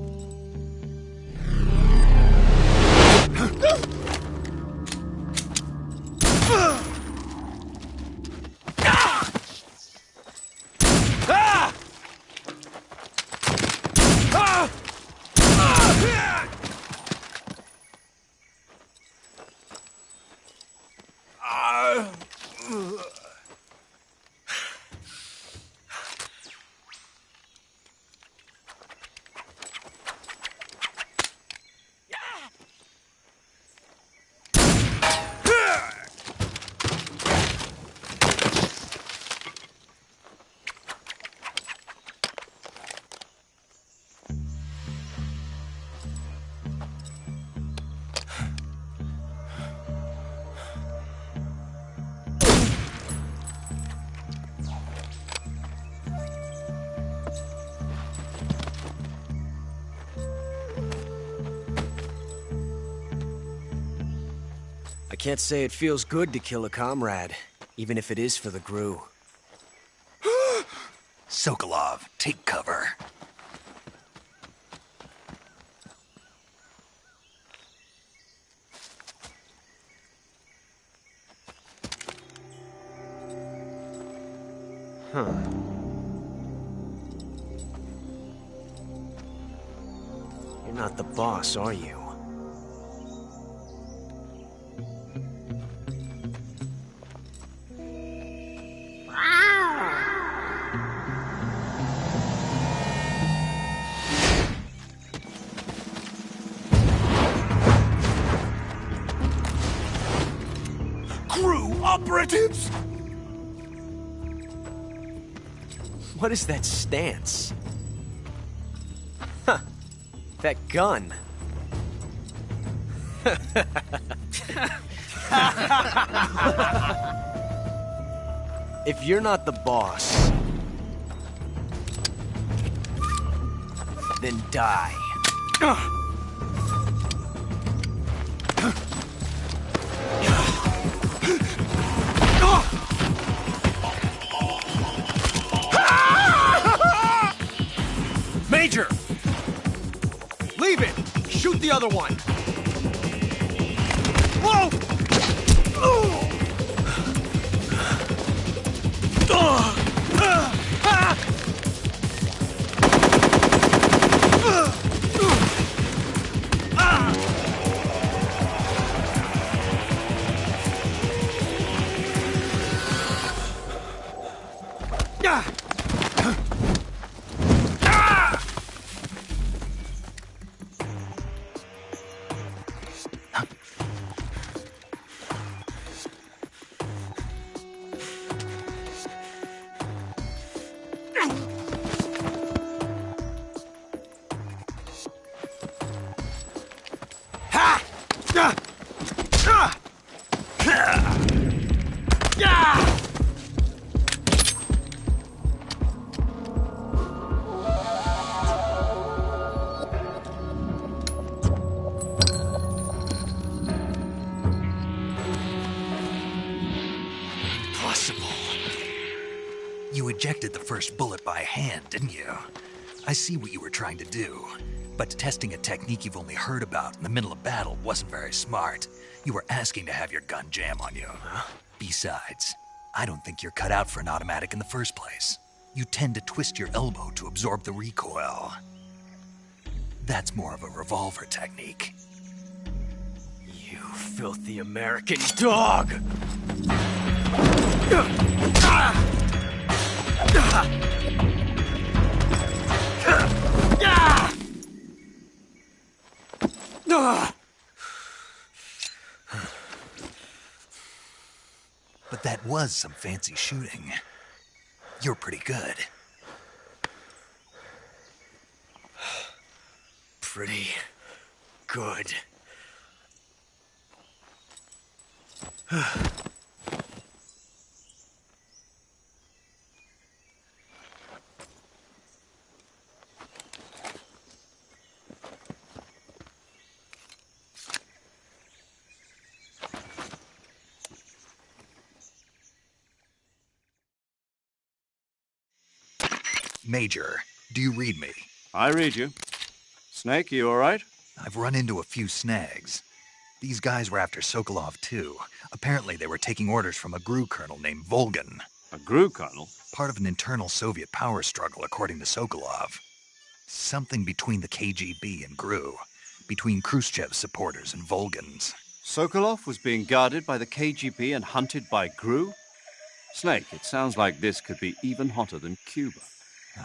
I can't say it feels good to kill a comrade, even if it is for the GRU. Sokolov, take cover. Huh. You're not the boss, are you? GRU operatives! What is that stance? Huh. That gun. If you're not the boss, then die. Major! Leave it! Shoot the other one! Whoa! You ejected the first bullet by hand, didn't you? I see what you were trying to do. But testing a technique you've only heard about in the middle of battle wasn't very smart. You were asking to have your gun jam on you. Huh? Besides, I don't think you're cut out for an automatic in the first place. You tend to twist your elbow to absorb the recoil. That's more of a revolver technique. You filthy American dog! But that was some fancy shooting. You're pretty good. Pretty good. Major, do you read me? I read you. Snake, you all right? I've run into a few snags. These guys were after Sokolov, too. Apparently they were taking orders from a GRU colonel named Volgan. A GRU colonel? Part of an internal Soviet power struggle, according to Sokolov. Something between the KGB and GRU. Between Khrushchev's supporters and Volgan's. Sokolov was being guarded by the KGB and hunted by GRU? Snake, it sounds like this could be even hotter than Cuba.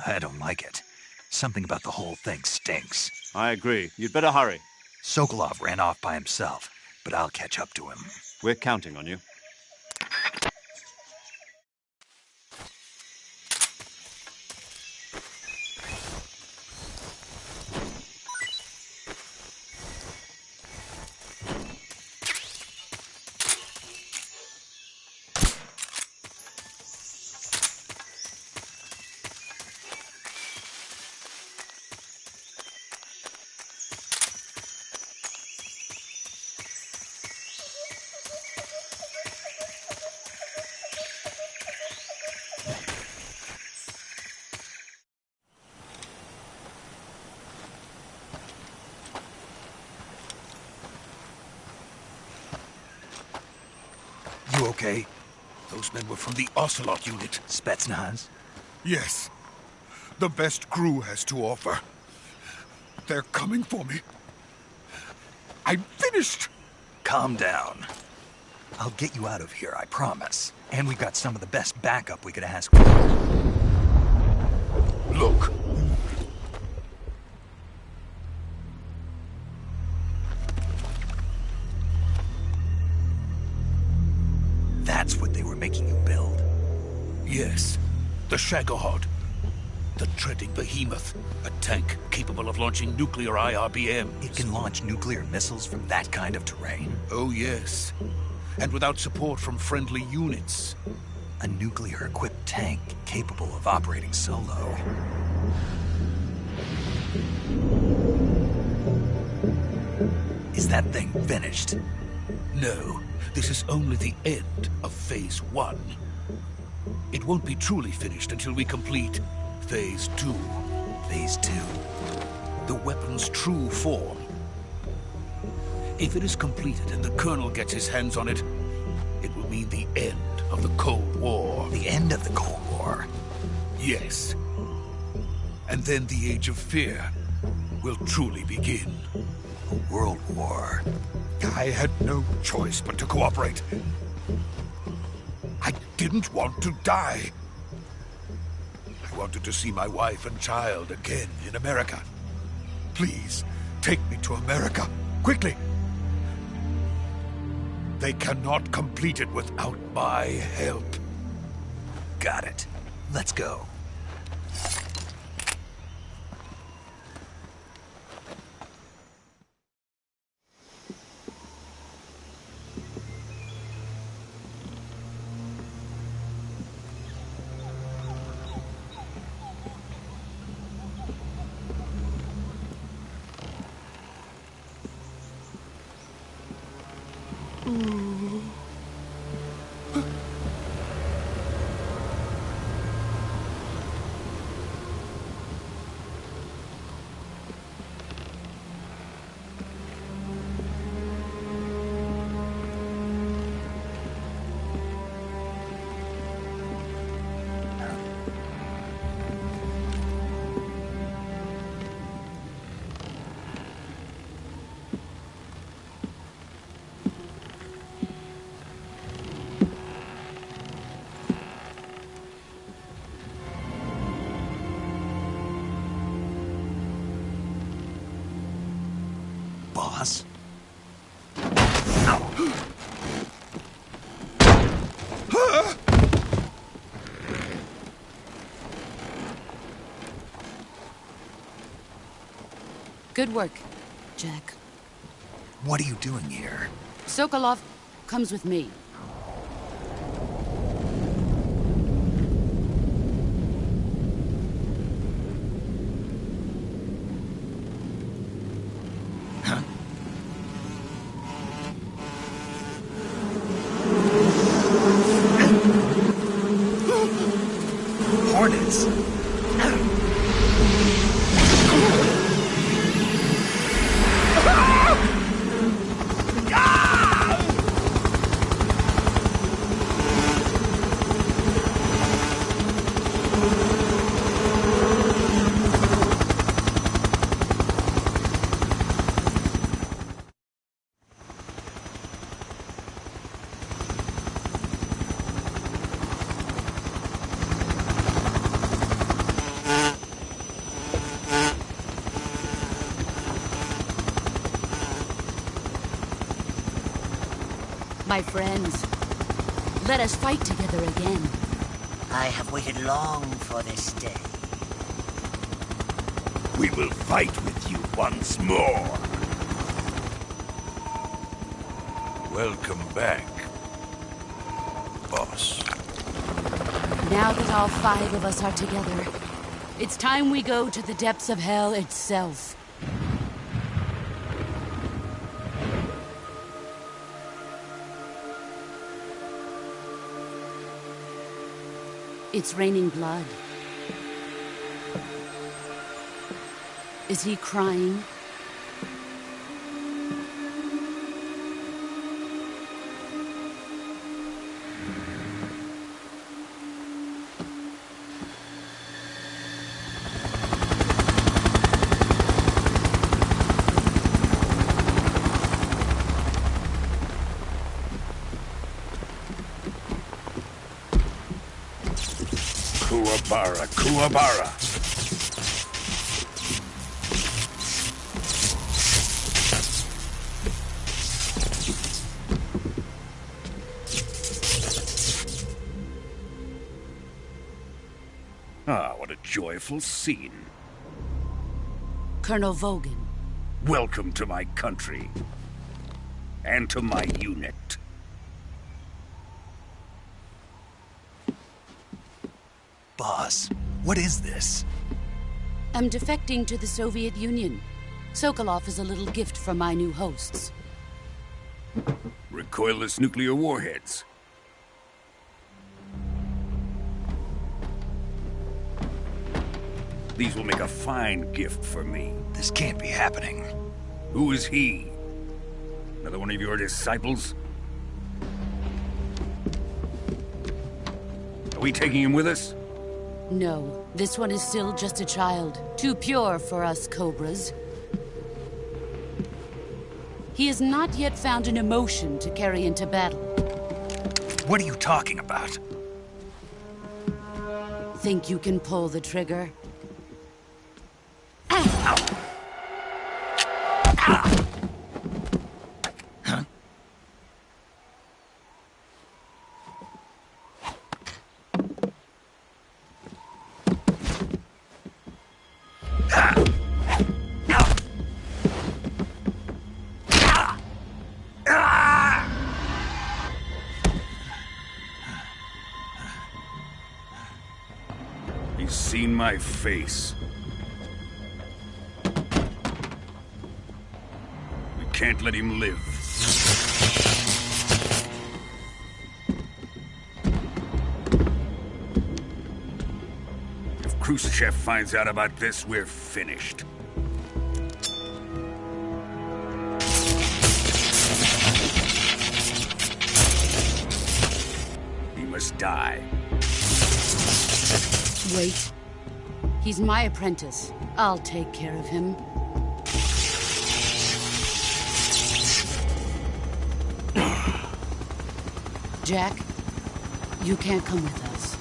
I don't like it. Something about the whole thing stinks. I agree. You'd better hurry. Sokolov ran off by himself, but I'll catch up to him. We're counting on you. You okay? Those men were from the Ocelot unit. Spetsnaz? Yes. The best GRU has to offer. They're coming for me. I'm finished! Calm down. I'll get you out of here, I promise. And we've got some of the best backup we could ask for. Look. That's what they were making you build? Yes. The Shagohod. The treading behemoth. A tank capable of launching nuclear IRBMs. It can launch nuclear missiles from that kind of terrain? Oh, yes. And without support from friendly units. A nuclear-equipped tank capable of operating solo. Is that thing finished? No, this is only the end of Phase 1. It won't be truly finished until we complete Phase 2. Phase 2? The weapon's true form. If it is completed and the Colonel gets his hands on it, it will mean the end of the Cold War. The end of the Cold War? Yes. And then the Age of Fear will truly begin. A world war. I had no choice but to cooperate. I didn't want to die. I wanted to see my wife and child again in America. Please, take me to America, quickly. They cannot complete it without my help. Got it. Let's go. Boss? Good work, Jack. What are you doing here? Sokolov comes with me. Hornets? My friends, let us fight together again. I have waited long for this day. We will fight with you once more. Welcome back, boss. Now that all 5 of us are together, it's time we go to the depths of hell itself. It's raining blood. Is he crying? Kuwabara, Kuwabara. Ah, what a joyful scene. Colonel Vogan. Welcome to my country. And to my unit. Boss, what is this? I'm defecting to the Soviet Union. Sokolov is a little gift from my new hosts. Recoilless nuclear warheads. These will make a fine gift for me. This can't be happening. Who is he? Another one of your disciples? Are we taking him with us? No, this one is still just a child. Too pure for us Cobras. He has not yet found an emotion to carry into battle. What are you talking about? Think you can pull the trigger? He's seen my face. We can't let him live. If Khrushchev finds out about this, we're finished. He must die. Wait. He's my apprentice. I'll take care of him. Jack, you can't come with us.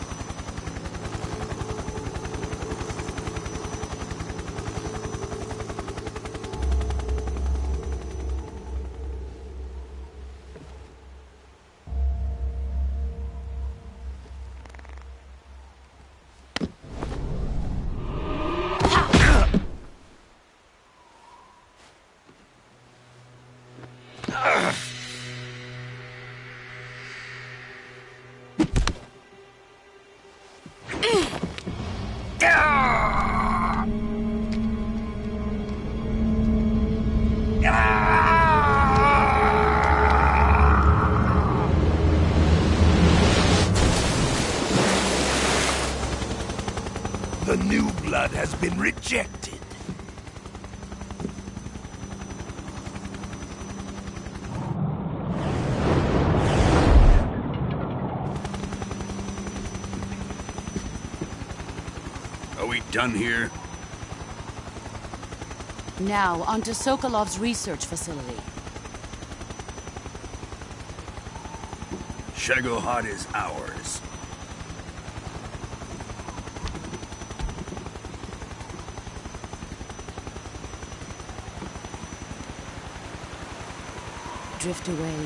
The new blood has been rejected. Are we done here? Now, onto Sokolov's research facility. Shagohod is ours. Drift away.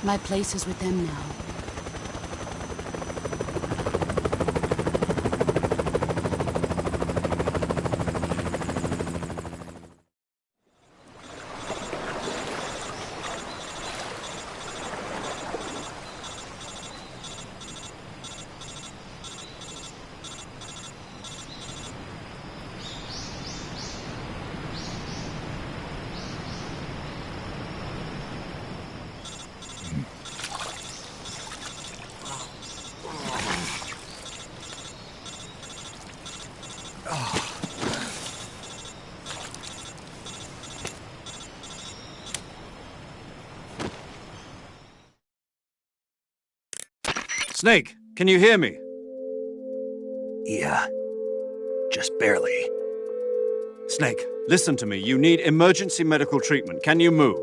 My place is with them now. Snake, can you hear me? Yeah, just barely. Snake, listen to me. You need emergency medical treatment. Can you move?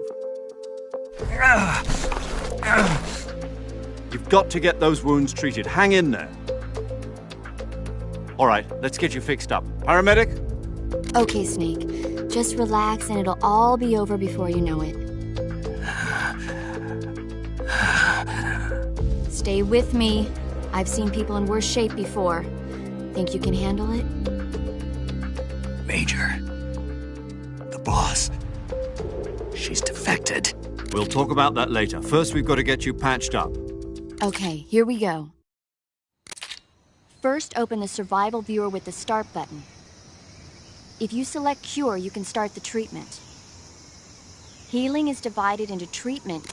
You've got to get those wounds treated. Hang in there. All right, let's get you fixed up. Paramedic? Okay, Snake. Just relax and it'll all be over before you know it. Stay with me. I've seen people in worse shape before. Think you can handle it? Major. The boss. She's defected. We'll talk about that later. First, we've got to get you patched up. Okay, here we go. First, open the survival viewer with the start button. If you select cure, you can start the treatment. Healing is divided into treatment.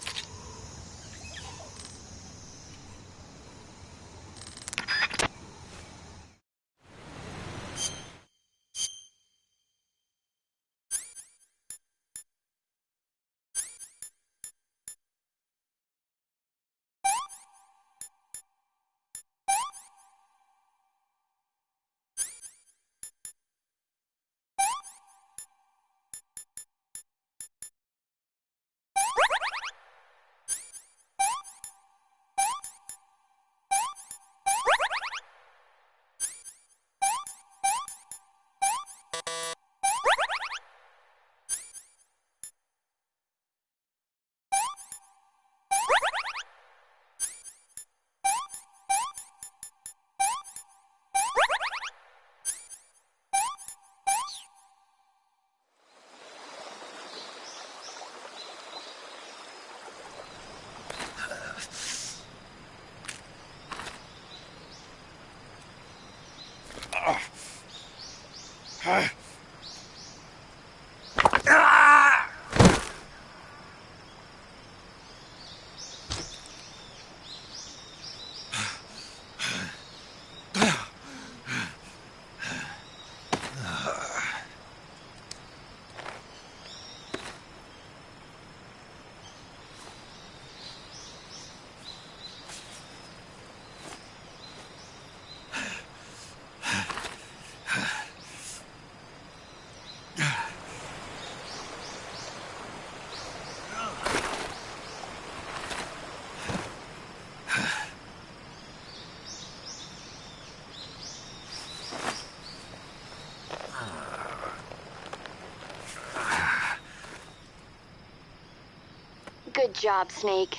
Good job, Snake.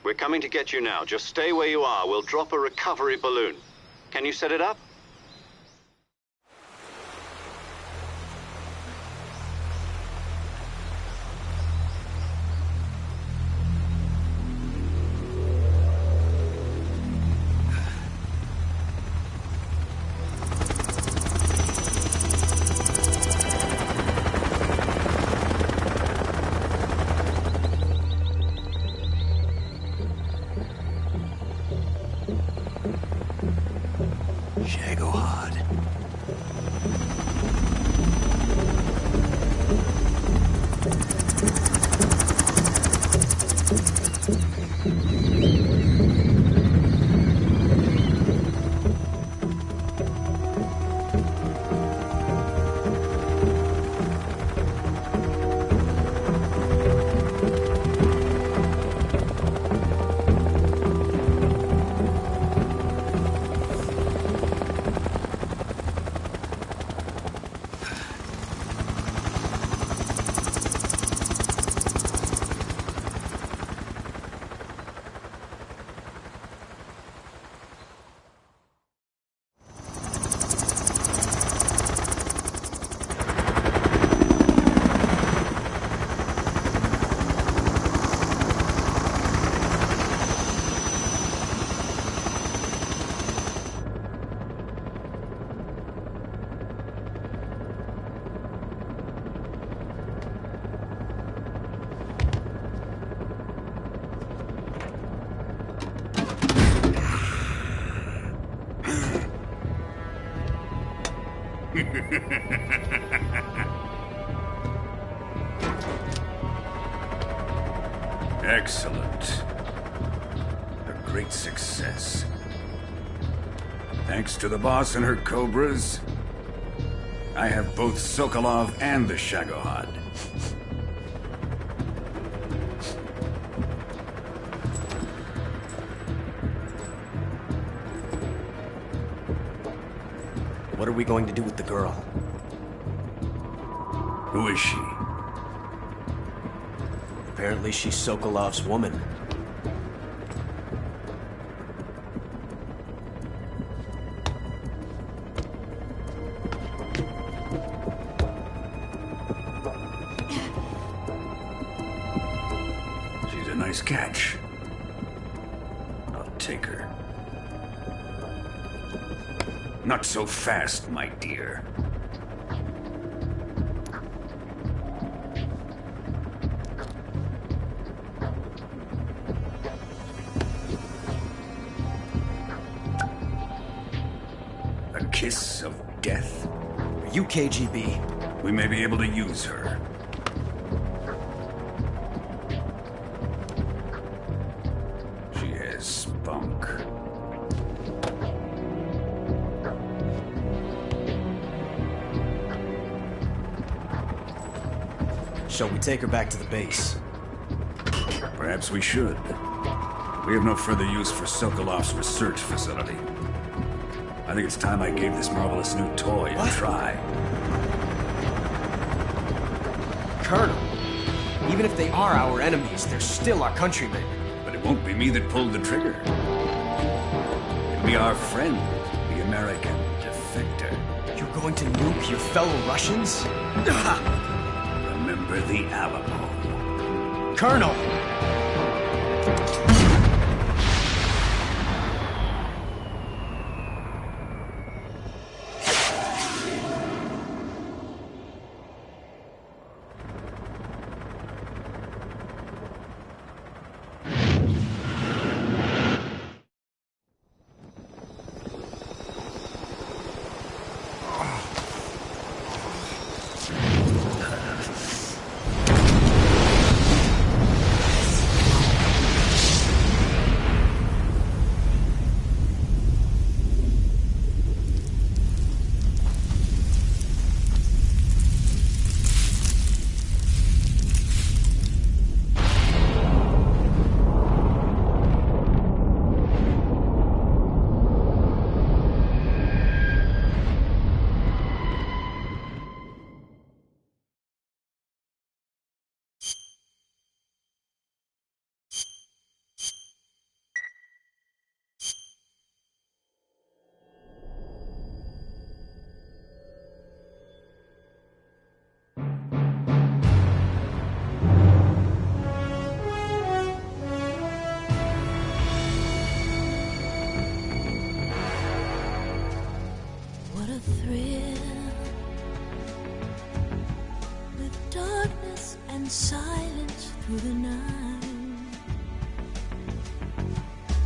We're coming to get you now. Just stay where you are. We'll drop a recovery balloon. Can you set it up? Excellent. A great success. Thanks to the boss and her cobras, I have both Sokolov and the Shagohod. What are we going to do with the girl? Who is she? Apparently she's Sokolov's woman. She's a nice catch. I'll take her. Not so fast, my dear. A kiss of death? Are you KGB? We may be able to use her. She has spunk. Shall we take her back to the base? Perhaps we should. We have no further use for Sokolov's research facility. I think it's time I gave this marvelous new toy a try. Colonel, even if they are our enemies, they're still our countrymen. But it won't be me that pulled the trigger. It'll be our friend, the American defector. You're going to nuke your fellow Russians? Remember the Alamo. Colonel! Silence through the night.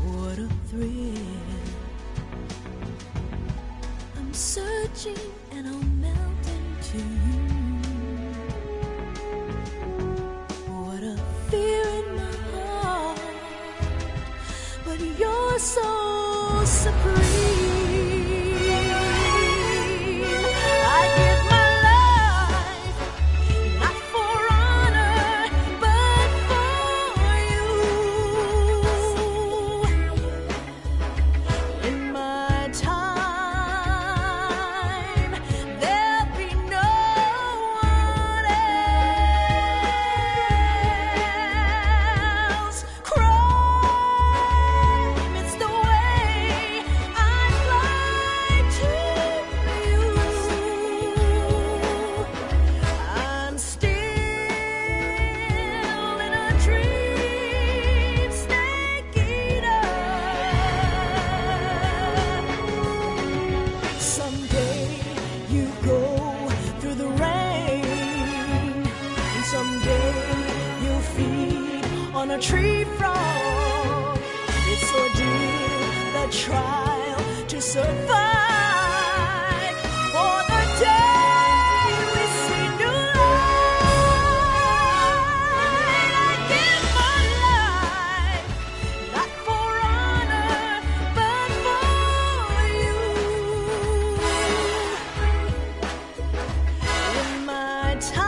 What a thrill. I'm searching and I'll melt into you. What a fear in my heart, but you're so supreme. I give my on a tree frog. It's ordeal, the trial to survive. For the day we see new light, I give my life, not for honor, but for you. In my time,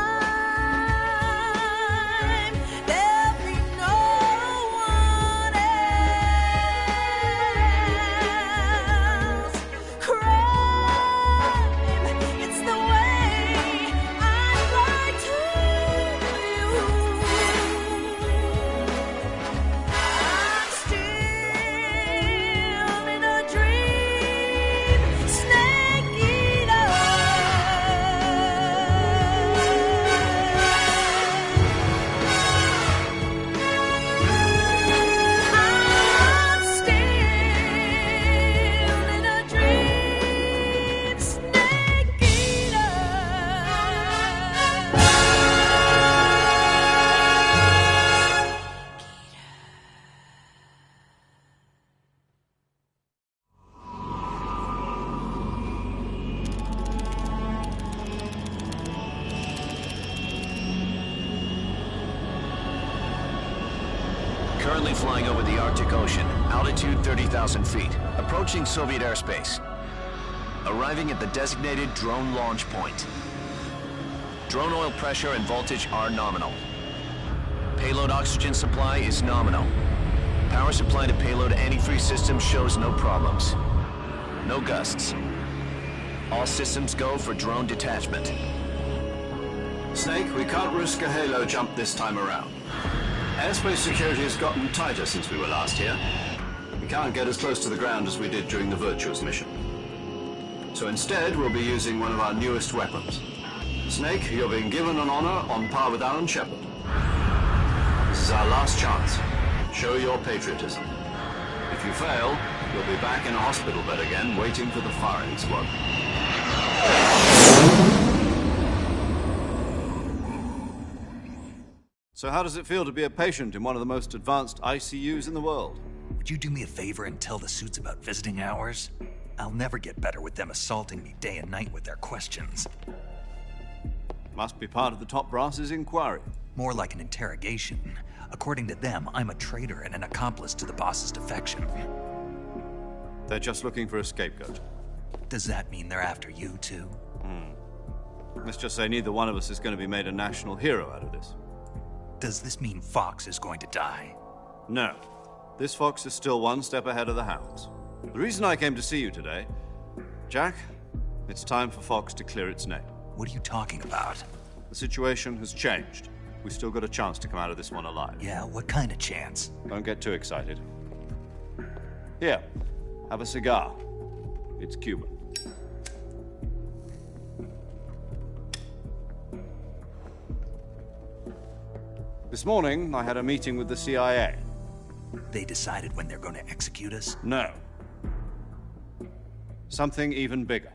flying over the Arctic Ocean. Altitude 30,000 feet. Approaching Soviet airspace. Arriving at the designated drone launch point. Drone oil pressure and voltage are nominal. Payload oxygen supply is nominal. Power supply to payload antifreeze system shows no problems. No gusts. All systems go for drone detachment. Snake, we can't risk a halo jump this time around. Airspace security has gotten tighter since we were last here. We can't get as close to the ground as we did during the Virtuous mission. So instead, we'll be using one of our newest weapons. Snake, you're being given an honor on par with Alan Shepard. This is our last chance. Show your patriotism. If you fail, you'll be back in a hospital bed again, waiting for the firing squad. So how does it feel to be a patient in one of the most advanced ICUs in the world? Would you do me a favor and tell the suits about visiting hours? I'll never get better with them assaulting me day and night with their questions. Must be part of the top brass's inquiry. More like an interrogation. According to them, I'm a traitor and an accomplice to the boss's defection. They're just looking for a scapegoat. Does that mean they're after you, too? Let's just say neither one of us is going to be made a national hero out of this. Does this mean Fox is going to die? No. This fox is still one step ahead of the hounds. The reason I came to see you today, Jack, it's time for Fox to clear its name. What are you talking about? The situation has changed. We've still got a chance to come out of this one alive. Yeah, what kind of chance? Don't get too excited. Here, have a cigar. It's Cuban. This morning, I had a meeting with the CIA. They decided when they're going to execute us? No. Something even bigger.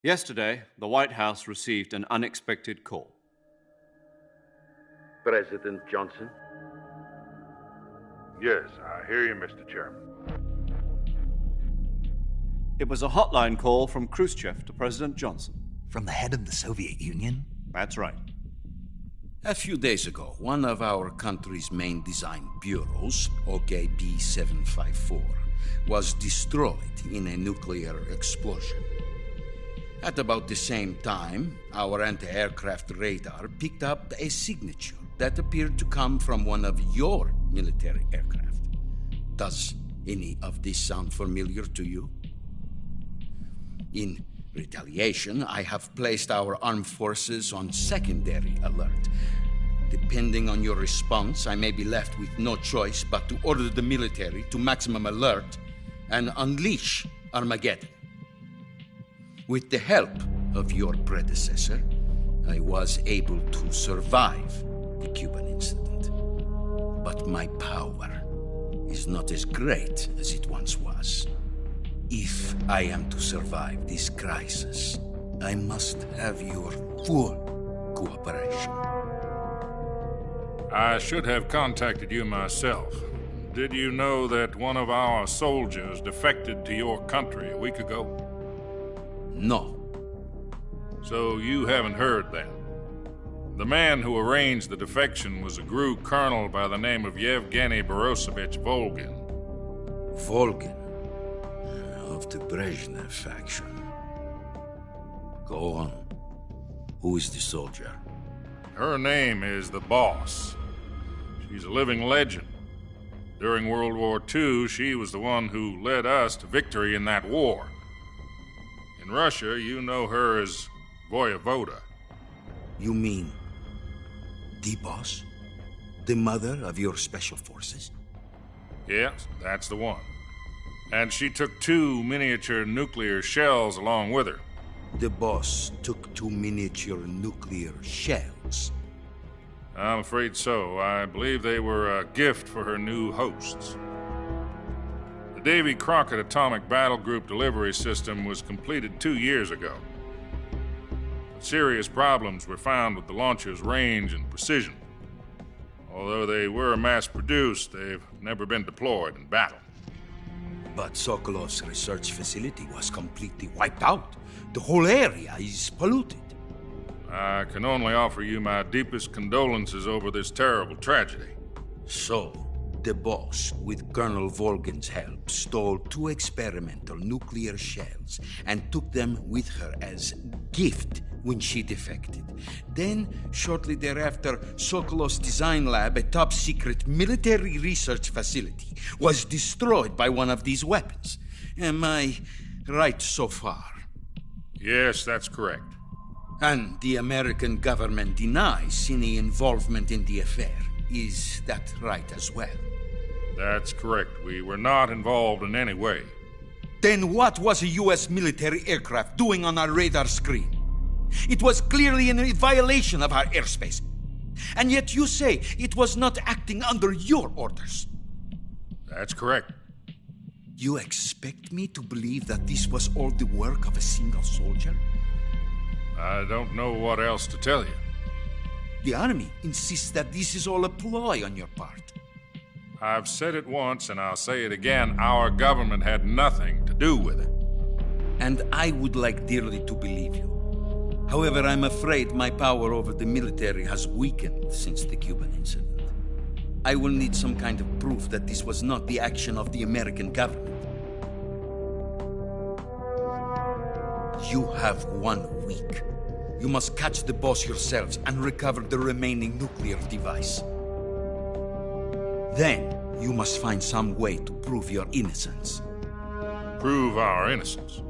Yesterday, the White House received an unexpected call. President Johnson? Yes, I hear you, Mr. Chairman. It was a hotline call from Khrushchev to President Johnson. From the head of the Soviet Union? That's right. A few days ago, one of our country's main design bureaus, OKB 754, was destroyed in a nuclear explosion. At about the same time, our anti-aircraft radar picked up a signature that appeared to come from one of your military aircraft. Does any of this sound familiar to you? In retaliation, I have placed our armed forces on secondary alert. Depending on your response, I may be left with no choice but to order the military to maximum alert and unleash Armageddon. With the help of your predecessor, I was able to survive the Cuban incident. But my power is not as great as it once was. If I am to survive this crisis, I must have your full cooperation. I should have contacted you myself. Did you know that one of our soldiers defected to your country a week ago? No. So you haven't heard then? The man who arranged the defection was a GRU colonel by the name of Yevgeny Borosovich Volgin. Volgin? Of the Brezhnev faction. Go on. Who is the soldier? Her name is the Boss. She's a living legend. During World War II, she was the one who led us to victory in that war. In Russia, you know her as Voyevoda. You mean the Boss? The mother of your special forces? Yes, that's the one. And she took 2 miniature nuclear shells along with her. The Boss took 2 miniature nuclear shells? I'm afraid so. I believe they were a gift for her new hosts. The Davy Crockett Atomic Battle Group delivery system was completed 2 years ago. Serious problems were found with the launcher's range and precision. Although they were mass-produced, they've never been deployed in battle. But Sokolov's research facility was completely wiped out. The whole area is polluted. I can only offer you my deepest condolences over this terrible tragedy. So, The boss, with Colonel Volgin's help, stole 2 experimental nuclear shells and took them with her as gift when she defected. Then, shortly thereafter, Sokolov's design lab, a top-secret military research facility, was destroyed by one of these weapons. Am I right so far? Yes, that's correct. And the American government denies any involvement in the affair. Is that right as well? That's correct. We were not involved in any way. Then what was a U.S. military aircraft doing on our radar screen? It was clearly in violation of our airspace. And yet you say it was not acting under your orders. That's correct. You expect me to believe that this was all the work of a single soldier? I don't know what else to tell you. The Army insists that this is all a ploy on your part. I've said it once, and I'll say it again. Our government had nothing to do with it. And I would like dearly to believe you. However, I'm afraid my power over the military has weakened since the Cuban incident. I will need some kind of proof that this was not the action of the American government. You have 1 week. You must catch the boss yourselves and recover the remaining nuclear device. Then, you must find some way to prove your innocence. Prove our innocence?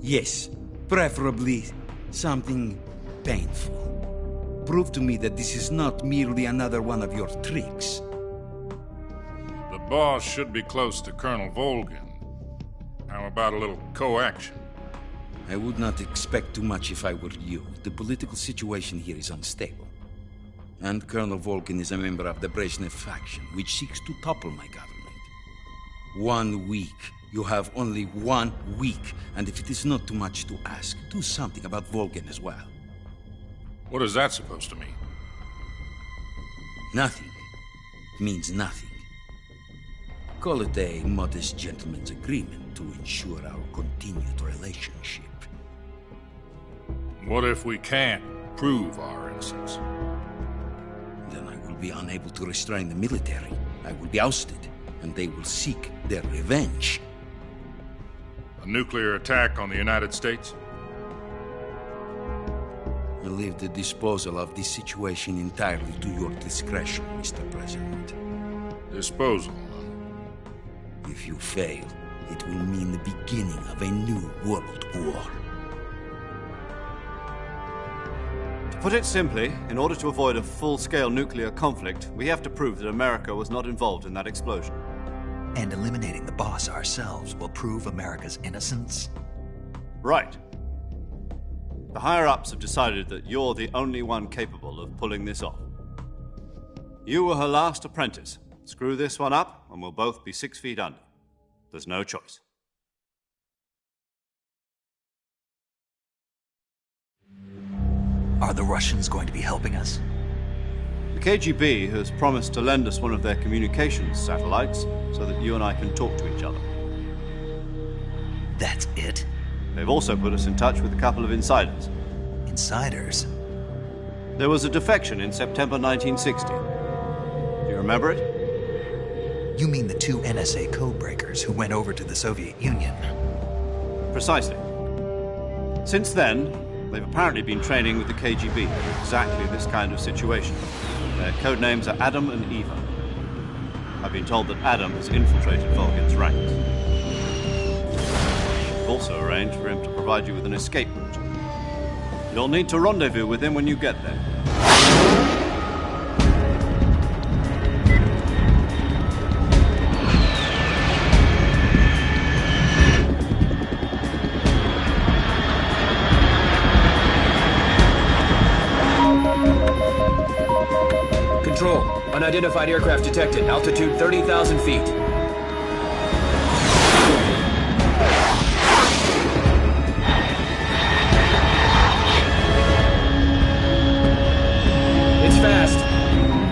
Yes, preferably something painful. Prove to me that this is not merely another one of your tricks. The boss should be close to Colonel Volgin. How about a little coaction? I would not expect too much if I were you. The political situation here is unstable. And Colonel Volgin is a member of the Brezhnev faction, which seeks to topple my government. 1 week. You have only 1 week. And if it is not too much to ask, do something about Volgin as well. What is that supposed to mean? Nothing. It means nothing. Call it a modest gentleman's agreement to ensure our continued relationship. What if we can't prove our innocence? Then I will be unable to restrain the military. I will be ousted, and they will seek their revenge. A nuclear attack on the United States? I leave the disposal of this situation entirely to your discretion, Mr. President. Disposal? If you fail, it will mean the beginning of a new world war. To put it simply, in order to avoid a full-scale nuclear conflict, we have to prove that America was not involved in that explosion. And eliminating the boss ourselves will prove America's innocence? Right. The higher-ups have decided that you're the only one capable of pulling this off. You were her last apprentice. Screw this one up, and we'll both be 6 feet under. There's no choice. Are the Russians going to be helping us? The KGB has promised to lend us one of their communications satellites so that you and I can talk to each other. That's it? They've also put us in touch with a couple of insiders. Insiders? There was a defection in September 1960. Do you remember it? You mean the 2 NSA codebreakers who went over to the Soviet Union? Precisely. Since then, they've apparently been training with the KGB in exactly this kind of situation. Their code names are Adam and Eva. I've been told that Adam has infiltrated Volgin's ranks. We've also arranged for him to provide you with an escape route. You'll need to rendezvous with him when you get there. Control. Unidentified aircraft detected. Altitude 30,000 feet. It's fast.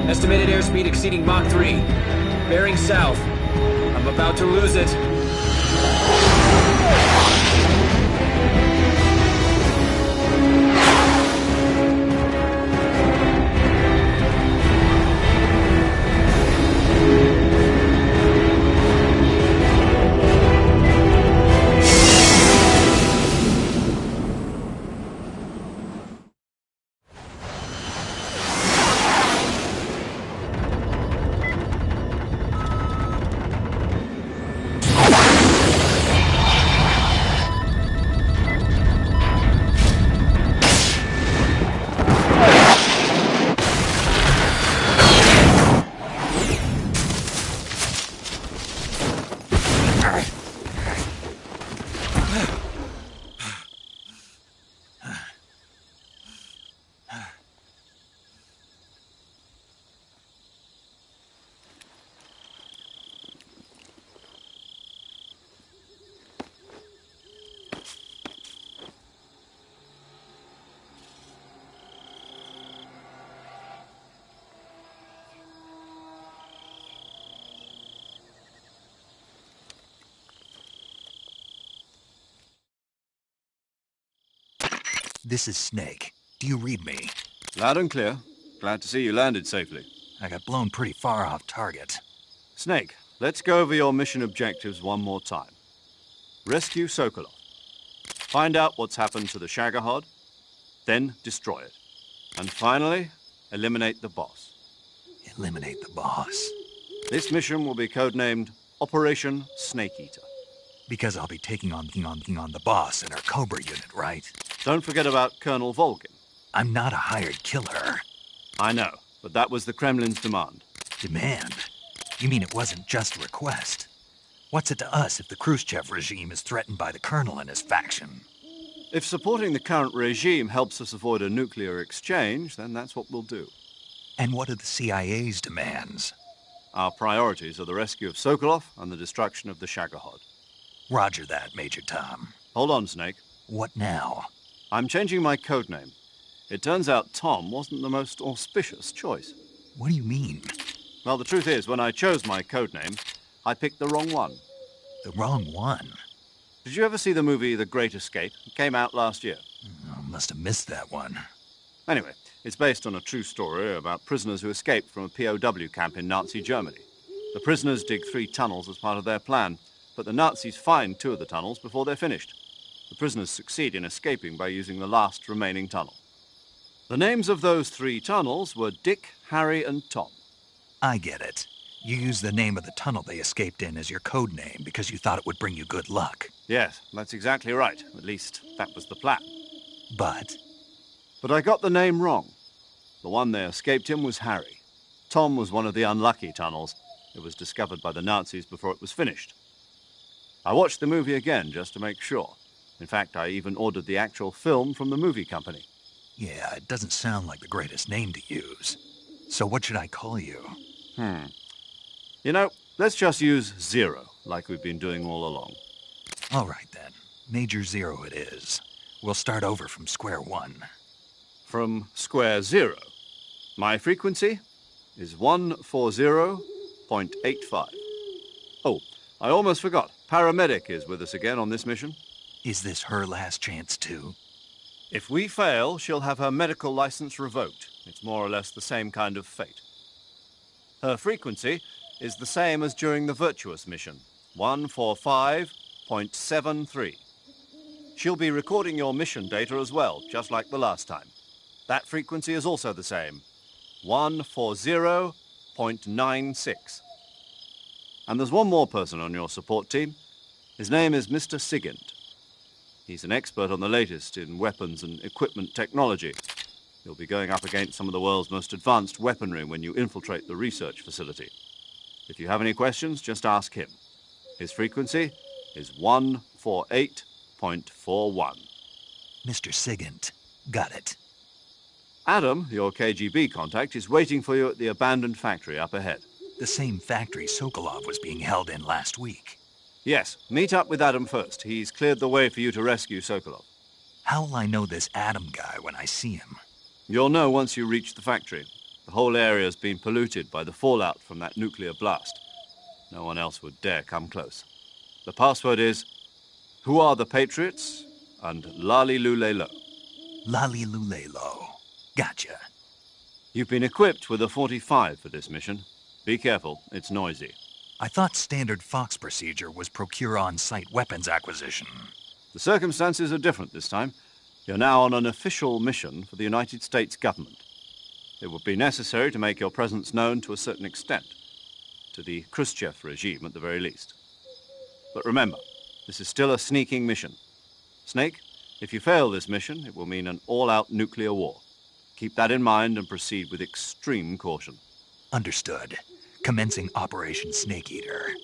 Estimated airspeed exceeding Mach 3. Bearing south. I'm about to lose it. This is Snake. Do you read me? Loud and clear. Glad to see you landed safely. I got blown pretty far off target. Snake, let's go over your mission objectives one more time. Rescue Sokolov. Find out what's happened to the Shagohod, then destroy it. And finally, eliminate the boss. Eliminate the boss. This mission will be codenamed Operation Snake Eater. Because I'll be taking on the boss in our Cobra unit, right? Don't forget about Colonel Volgin. I'm not a hired killer. I know, but that was the Kremlin's demand. Demand? You mean it wasn't just a request? What's it to us if the Khrushchev regime is threatened by the Colonel and his faction? If supporting the current regime helps us avoid a nuclear exchange, then that's what we'll do. And what are the CIA's demands? Our priorities are the rescue of Sokolov and the destruction of the Shagohod. Roger that, Major Tom. Hold on, Snake. What now? I'm changing my codename. It turns out Tom wasn't the most auspicious choice. What do you mean? Well, the truth is, when I chose my codename, I picked the wrong one. The wrong one? Did you ever see the movie The Great Escape? It came out last year. I must have missed that one. Anyway, it's based on a true story about prisoners who escaped from a POW camp in Nazi Germany. The prisoners dig 3 tunnels as part of their plan, but the Nazis find 2 of the tunnels before they're finished. The prisoners succeed in escaping by using the last remaining tunnel. The names of those 3 tunnels were Dick, Harry, and Tom. I get it. You used the name of the tunnel they escaped in as your code name because you thought it would bring you good luck. Yes, that's exactly right. At least, that was the plan. But I got the name wrong. The one they escaped in was Harry. Tom was one of the unlucky tunnels. It was discovered by the Nazis before it was finished. I watched the movie again just to make sure. In fact, I even ordered the actual film from the movie company. Yeah, it doesn't sound like the greatest name to use. So what should I call you? You know, let's just use Zero, like we've been doing all along. All right, then. Major Zero it is. We'll start over from square one. From square zero. My frequency is 140.85. Oh, I almost forgot. Paramedic is with us again on this mission. Is this her last chance, too? If we fail, she'll have her medical license revoked. It's more or less the same kind of fate. Her frequency is the same as during the Virtuous mission, 145.73. She'll be recording your mission data as well, just like the last time. That frequency is also the same, 140.96. And there's one more person on your support team. His name is Mr. Sigint. He's an expert on the latest in weapons and equipment technology. You'll be going up against some of the world's most advanced weaponry when you infiltrate the research facility. If you have any questions, just ask him. His frequency is 148.41. Mr. Sigint. Got it. Adam, your KGB contact, is waiting for you at the abandoned factory up ahead. The same factory Sokolov was being held in last week. Yes, meet up with Adam first. He's cleared the way for you to rescue Sokolov. How'll I know this Adam guy when I see him? You'll know once you reach the factory. The whole area's been polluted by the fallout from that nuclear blast. No one else would dare come close. The password is, "Who are the Patriots?" and "Lali Lule Lo." Lali Lule Lo. Gotcha. You've been equipped with a 45 for this mission. Be careful, it's noisy. I thought standard Fox procedure was procure on-site weapons acquisition. The circumstances are different this time. You're now on an official mission for the United States government. It would be necessary to make your presence known to a certain extent, to the Khrushchev regime at the very least. But remember, this is still a sneaking mission. Snake, if you fail this mission, it will mean an all-out nuclear war. Keep that in mind and proceed with extreme caution. Understood. Commencing Operation Snake Eater.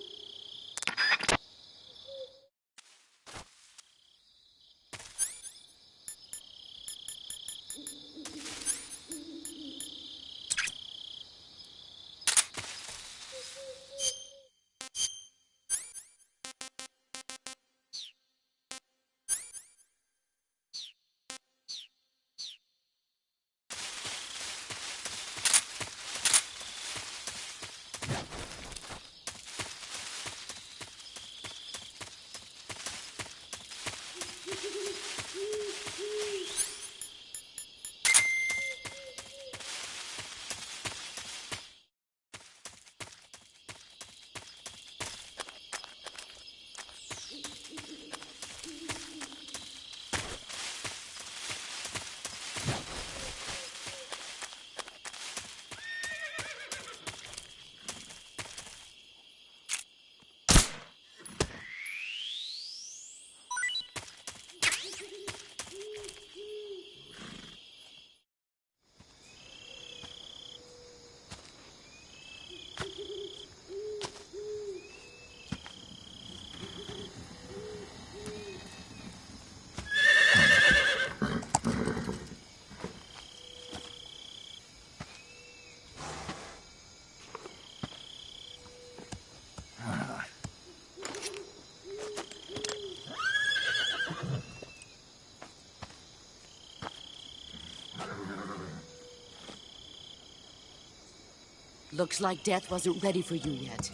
Looks like death wasn't ready for you yet.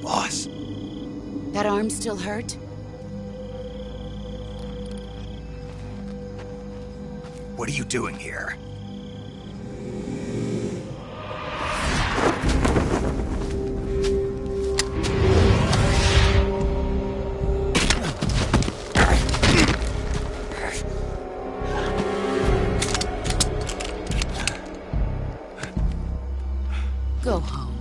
Boss. That arm still hurt? What are you doing here? Go home.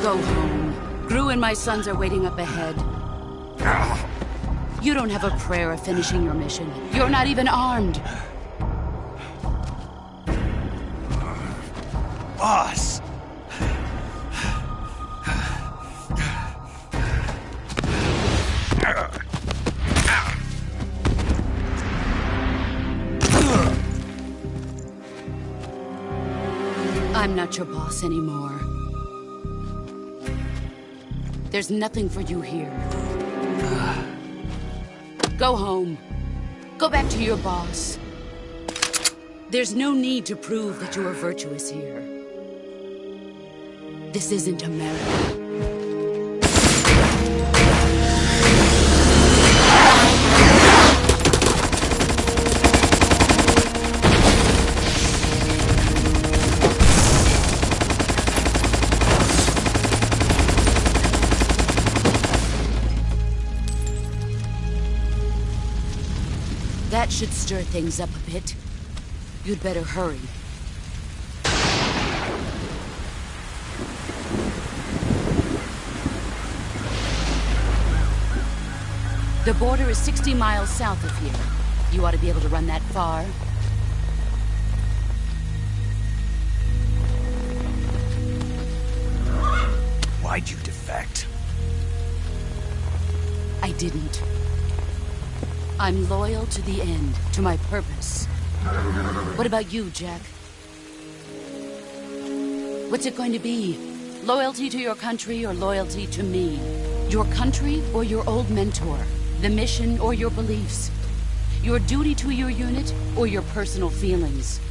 Go home. Gru and my sons are waiting up ahead. You don't have a prayer of finishing your mission. You're not even armed. Boss! I'm not your boss anymore. There's nothing for you here. Go home. Go back to your boss. There's no need to prove that you are virtuous here. This isn't America. That should stir things up a bit. You'd better hurry. The border is 60 miles south of here. You ought to be able to run that far. Why'd you defect? I didn't. I'm loyal to the end, to my purpose. What about you, Jack? What's it going to be? Loyalty to your country or loyalty to me? Your country or your old mentor? The mission or your beliefs? Your duty to your unit or your personal feelings?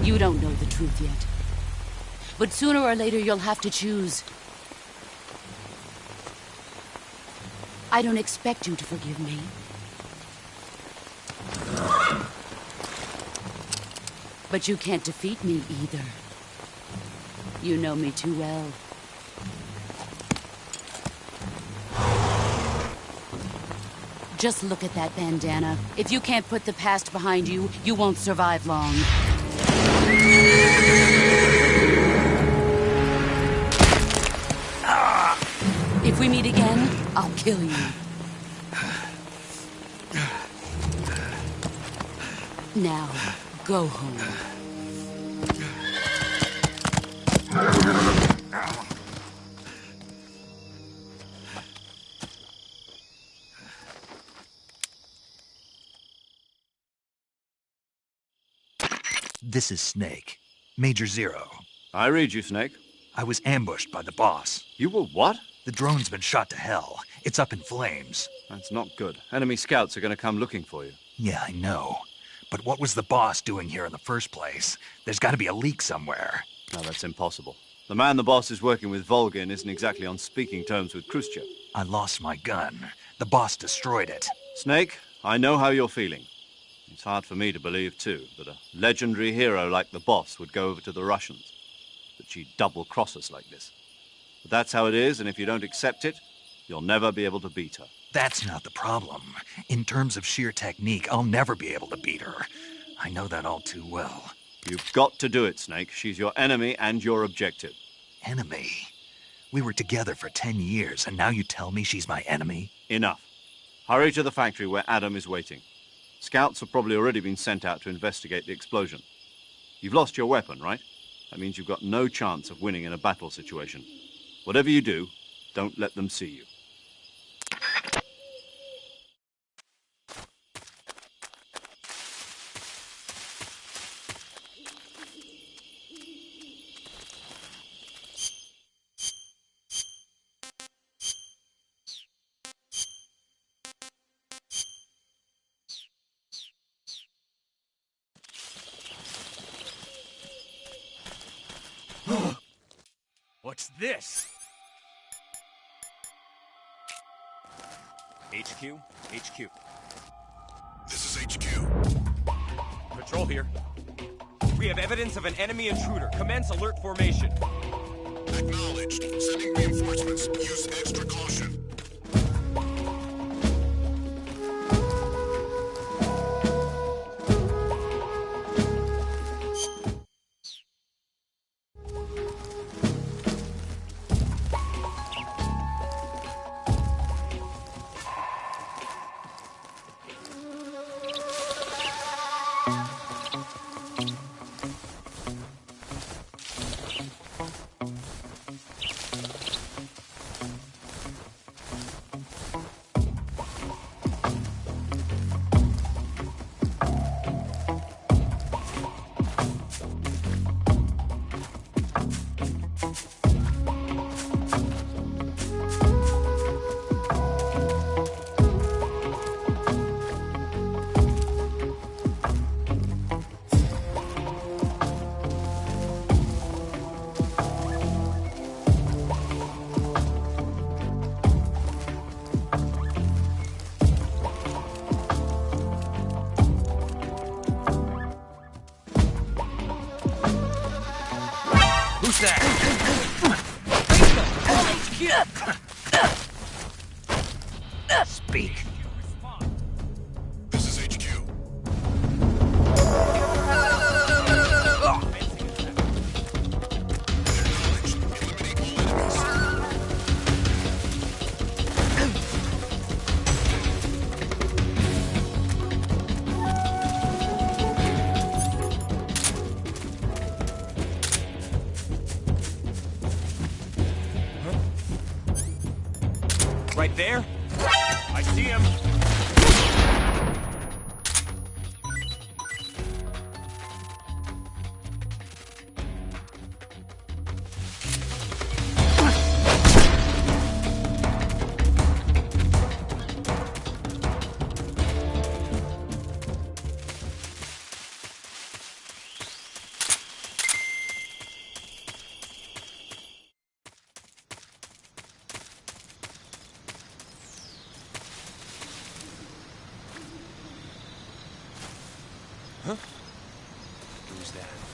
You don't know the truth yet. But sooner or later, you'll have to choose. I don't expect you to forgive me. But you can't defeat me either. You know me too well. Just look at that bandana. If you can't put the past behind you, you won't survive long. If we meet again, I'll kill you. Now, go home. This is Snake. Major Zero. I read you, Snake. I was ambushed by the boss. You were what? The drone's been shot to hell. It's up in flames. That's not good. Enemy scouts are going to come looking for you. Yeah, I know. But what was the boss doing here in the first place? There's got to be a leak somewhere. No, that's impossible. The man the boss is working with, Volgin, isn't exactly on speaking terms with Khrushchev. I lost my gun. The boss destroyed it. Snake, I know how you're feeling. It's hard for me to believe, too, that a legendary hero like the boss would go over to the Russians. That she'd double-cross us like this. But that's how it is, and if you don't accept it, you'll never be able to beat her. That's not the problem. In terms of sheer technique, I'll never be able to beat her. I know that all too well. You've got to do it, Snake. She's your enemy and your objective. Enemy? We were together for 10 years, and now you tell me she's my enemy? Enough. Hurry to the factory where Adam is waiting. Scouts have probably already been sent out to investigate the explosion. You've lost your weapon, right? That means you've got no chance of winning in a battle situation. Whatever you do, don't let them see you. What's this? HQ? HQ. This is HQ. Patrol here. We have evidence of an enemy intruder. Commence alert formation. Acknowledged. Sending reinforcements. Use extra caution. Who's that? Speak. This is HQ. Acknowledged. Eliminate all Right there? I see him. Huh? Who's that?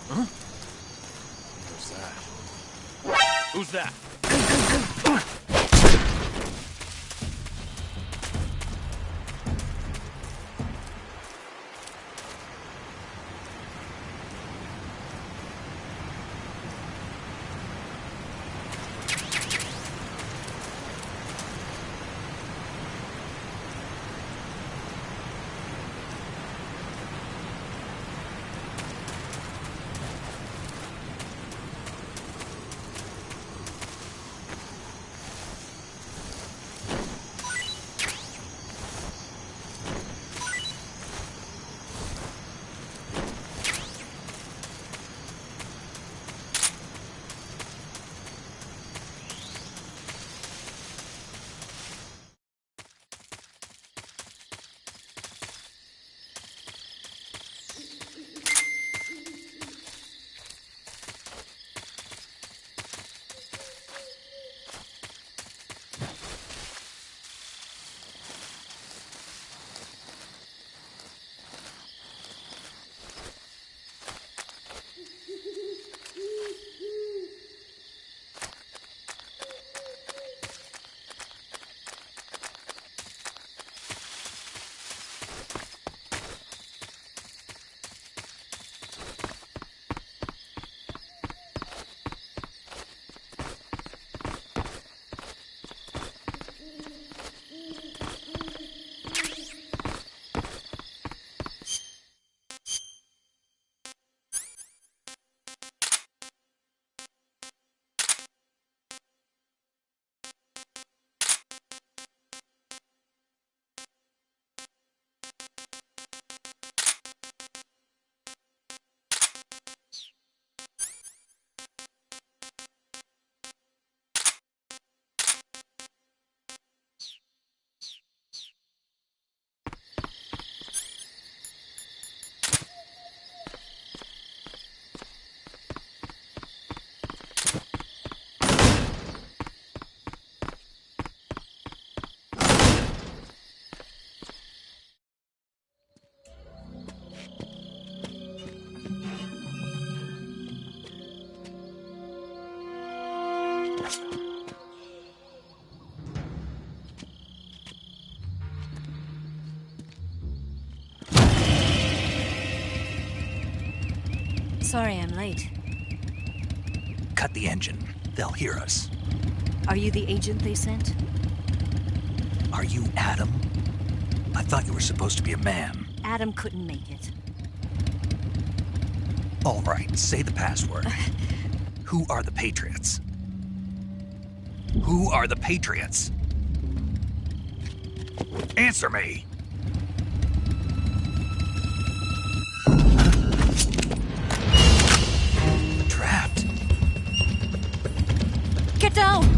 Huh? Who's that? Sorry I'm late. Cut the engine. They'll hear us. Are you the agent they sent? Are you Adam? I thought you were supposed to be a man. Adam couldn't make it. All right, say the password. Who are the Patriots? Who are the Patriots? Answer me! Trapped. Get down!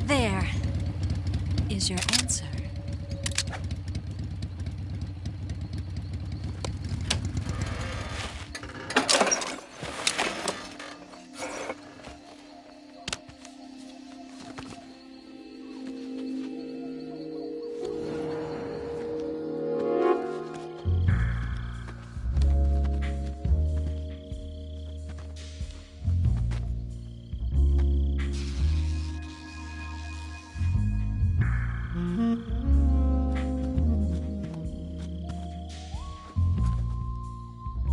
There is your answer.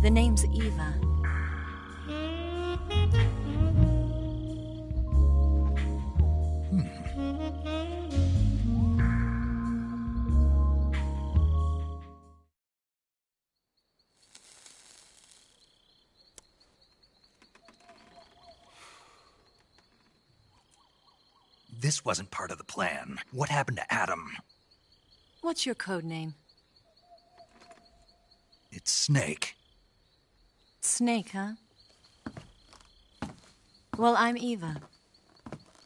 The name's Eva. This wasn't part of the plan. What happened to Adam? What's your code name? It's Snake. Snake, huh? Well, I'm Eva.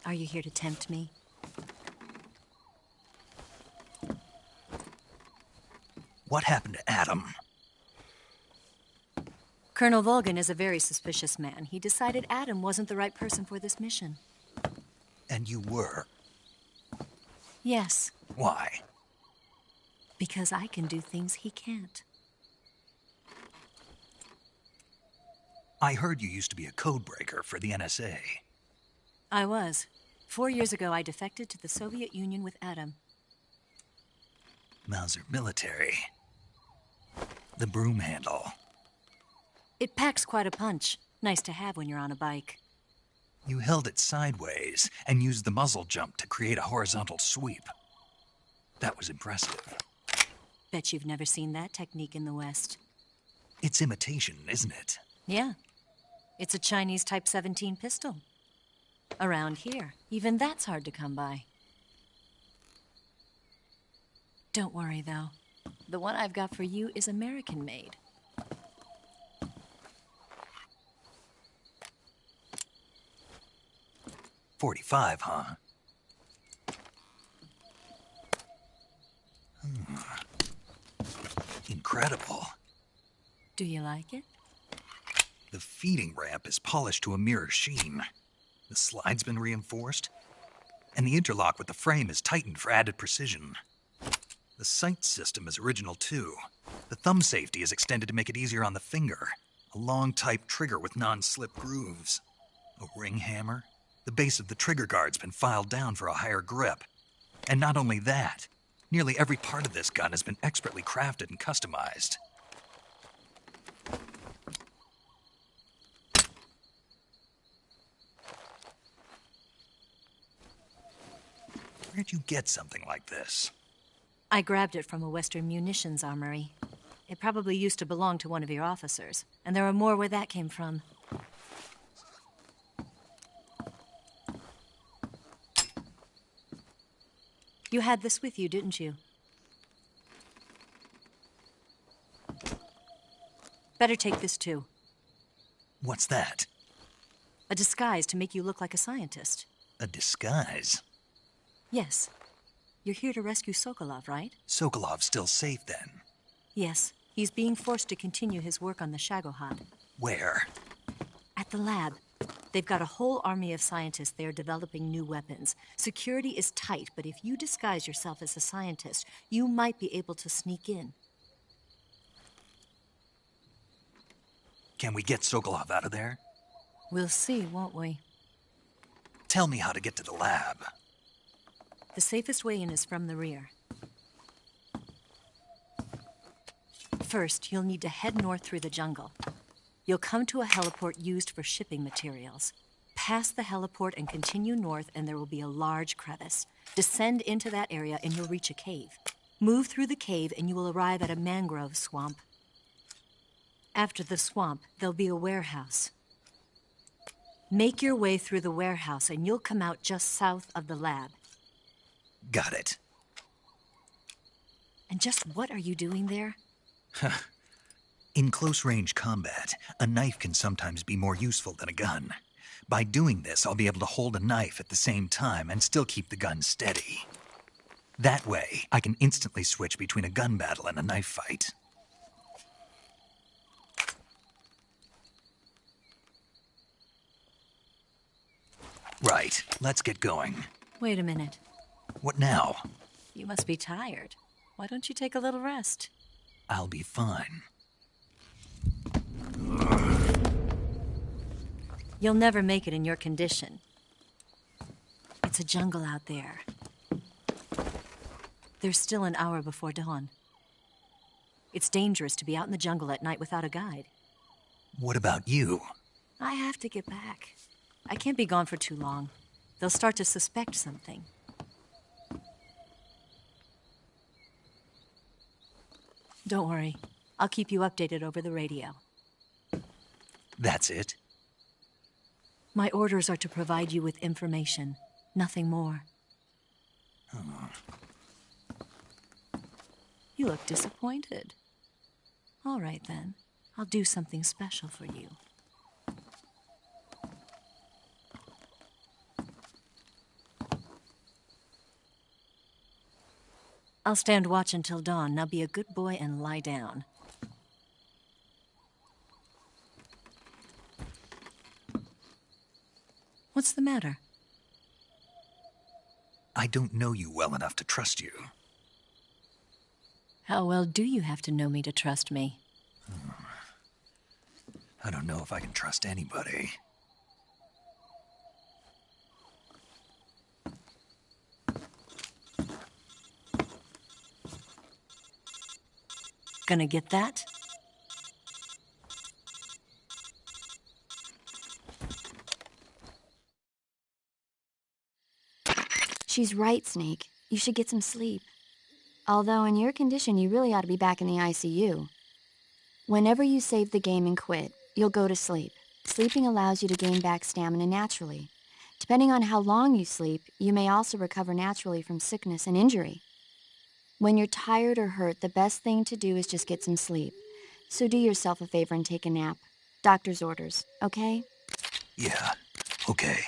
Are you here to tempt me? What happened to Adam? Colonel Volgin is a very suspicious man. He decided Adam wasn't the right person for this mission. And you were? Yes, Why? because I can do things he can't. I heard you used to be a codebreaker for the NSA. I was. 4 years ago, I defected to the Soviet Union with Adam. Mauser military. The broom handle. It packs quite a punch. Nice to have when you're on a bike. You held it sideways and used the muzzle jump to create a horizontal sweep. That was impressive. Bet you've never seen that technique in the West. It's imitation, isn't it? Yeah. It's a Chinese Type 17 pistol. Around here, even that's hard to come by. Don't worry, though. The one I've got for you is American-made. .45, huh? Incredible. Do you like it? The feeding ramp is polished to a mirror sheen. The slide's been reinforced, and the interlock with the frame is tightened for added precision. The sight system is original too. The thumb safety is extended to make it easier on the finger. A long type trigger with non-slip grooves. A ring hammer. The base of the trigger guard's been filed down for a higher grip. And not only that, nearly every part of this gun has been expertly crafted and customized. Where'd you get something like this? I grabbed it from a Western munitions armory. It probably used to belong to one of your officers, and there are more where that came from. You had this with you, didn't you? Better take this too. What's that? A disguise to make you look like a scientist. A disguise? Yes. You're here to rescue Sokolov, right? Sokolov's still safe then? Yes. He's being forced to continue his work on the Shagohod. Where? At the lab. They've got a whole army of scientists there developing new weapons. Security is tight, but if you disguise yourself as a scientist, you might be able to sneak in. Can we get Sokolov out of there? We'll see, won't we? Tell me how to get to the lab. The safest way in is from the rear. First, you'll need to head north through the jungle. You'll come to a heliport used for shipping materials. Pass the heliport and continue north, and there will be a large crevice. Descend into that area, and you'll reach a cave. Move through the cave, and you will arrive at a mangrove swamp. After the swamp, there'll be a warehouse. Make your way through the warehouse, and you'll come out just south of the lab. Got it. And just what are you doing there? In close-range combat, a knife can sometimes be more useful than a gun. By doing this, I'll be able to hold a knife at the same time and still keep the gun steady. That way, I can instantly switch between a gun battle and a knife fight. Right, let's get going. Wait a minute. What now? You must be tired. Why don't you take a little rest? I'll be fine. You'll never make it in your condition. It's a jungle out there. There's still an hour before dawn. It's dangerous to be out in the jungle at night without a guide. What about you? I have to get back. I can't be gone for too long. They'll start to suspect something. Don't worry. I'll keep you updated over the radio. That's it? My orders are to provide you with information, nothing more. Oh. You look disappointed. All right, then. I'll do something special for you. I'll stand watch until dawn. Now be a good boy and lie down. What's the matter? I don't know you well enough to trust you. How well do you have to know me to trust me? I don't know if I can trust anybody. Gonna get that? She's right, Snake. You should get some sleep. Although in your condition, you really ought to be back in the ICU. Whenever you save the game and quit, you'll go to sleep. Sleeping allows you to gain back stamina naturally. Depending on how long you sleep, you may also recover naturally from sickness and injury. When you're tired or hurt, the best thing to do is just get some sleep. So do yourself a favor and take a nap. Doctor's orders, okay? Yeah, okay.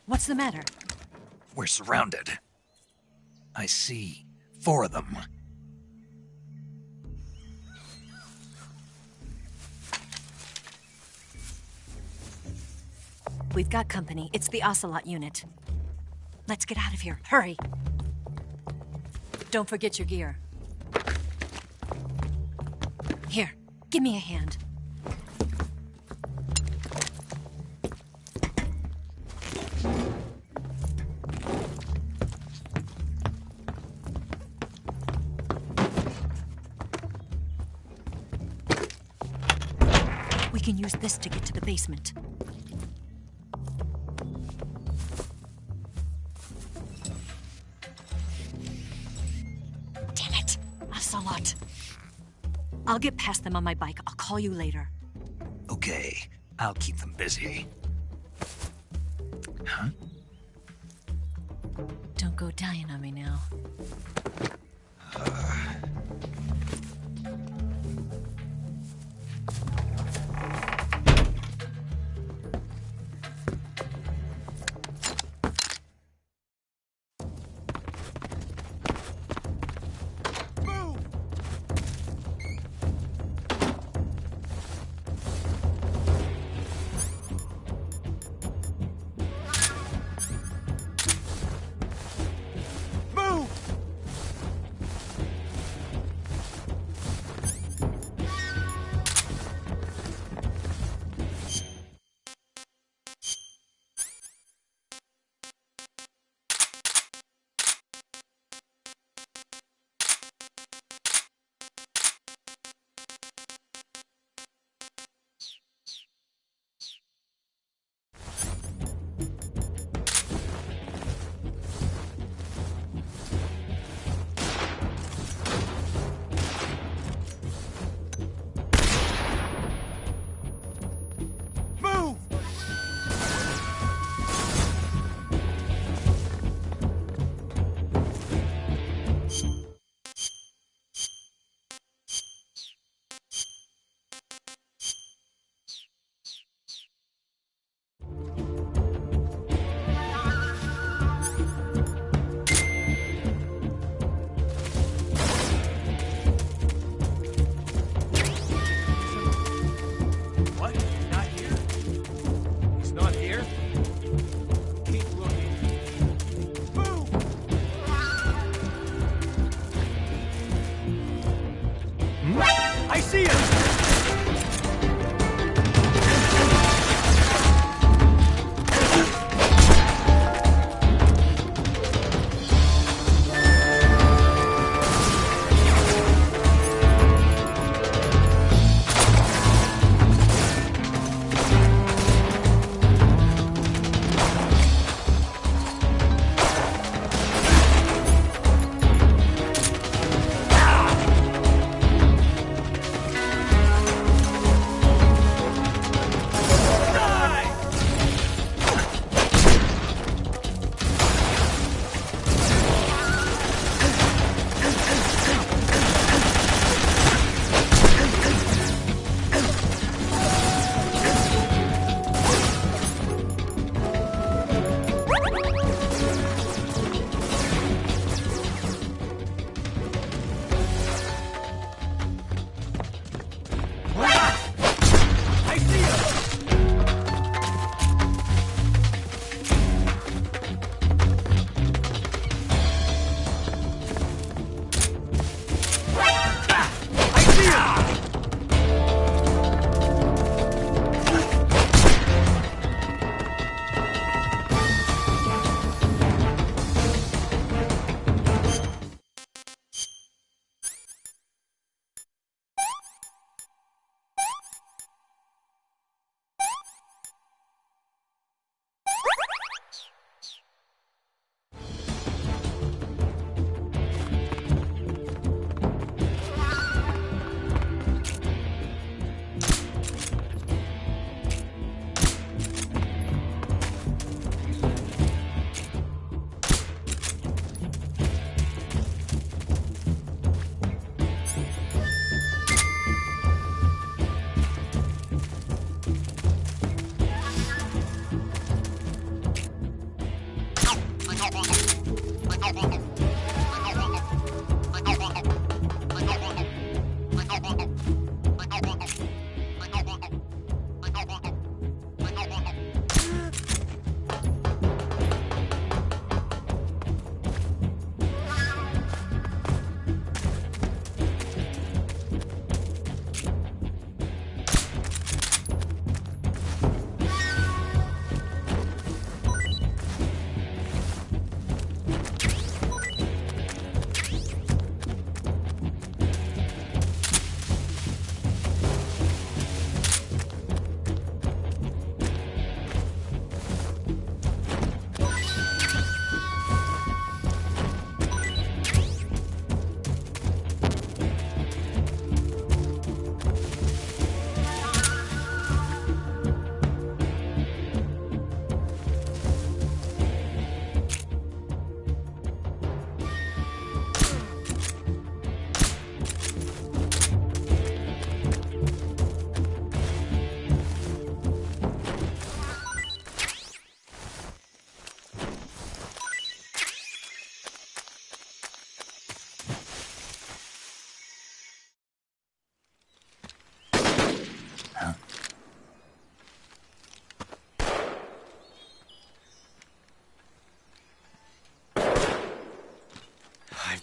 What's the matter? We're surrounded. I see 4 of them. We've got company. It's the Ocelot unit. Let's get out of here. Hurry. Don't forget your gear. Here, give me a hand. We can use this to get to the basement. Damn it! Ocelot. I'll get past them on my bike. I'll call you later. Okay, I'll keep them busy. Huh? Don't go dying on me now.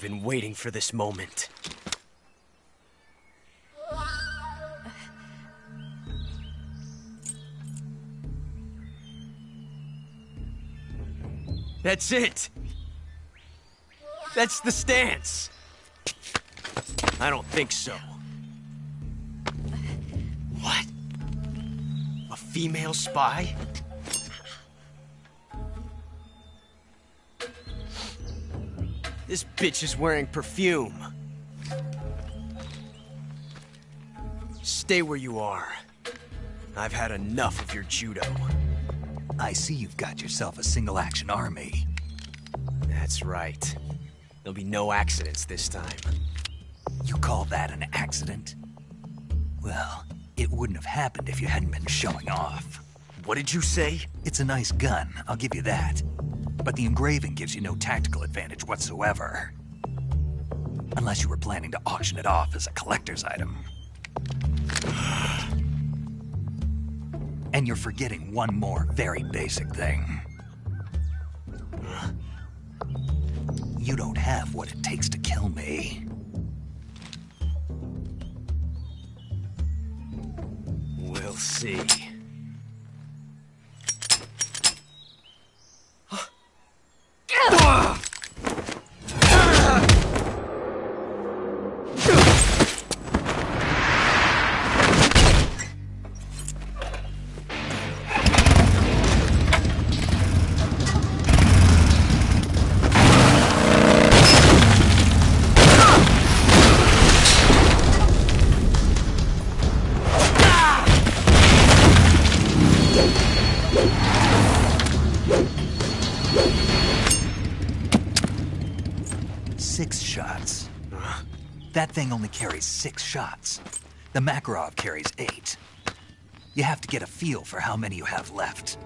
been waiting for this moment. That's it! That's the stance! I don't think so. What? A female spy? This bitch is wearing perfume. Stay where you are. I've had enough of your judo. I see you've got yourself a single-action army. That's right. There'll be no accidents this time. You call that an accident? Well, it wouldn't have happened if you hadn't been showing off. What did you say? It's a nice gun, I'll give you that. But the engraving gives you no tactical advantage whatsoever. Unless you were planning to auction it off as a collector's item. And you're forgetting one more very basic thing. You don't have what it takes to kill me. We'll see. That thing only carries 6 shots. The Makarov carries 8. You have to get a feel for how many you have left.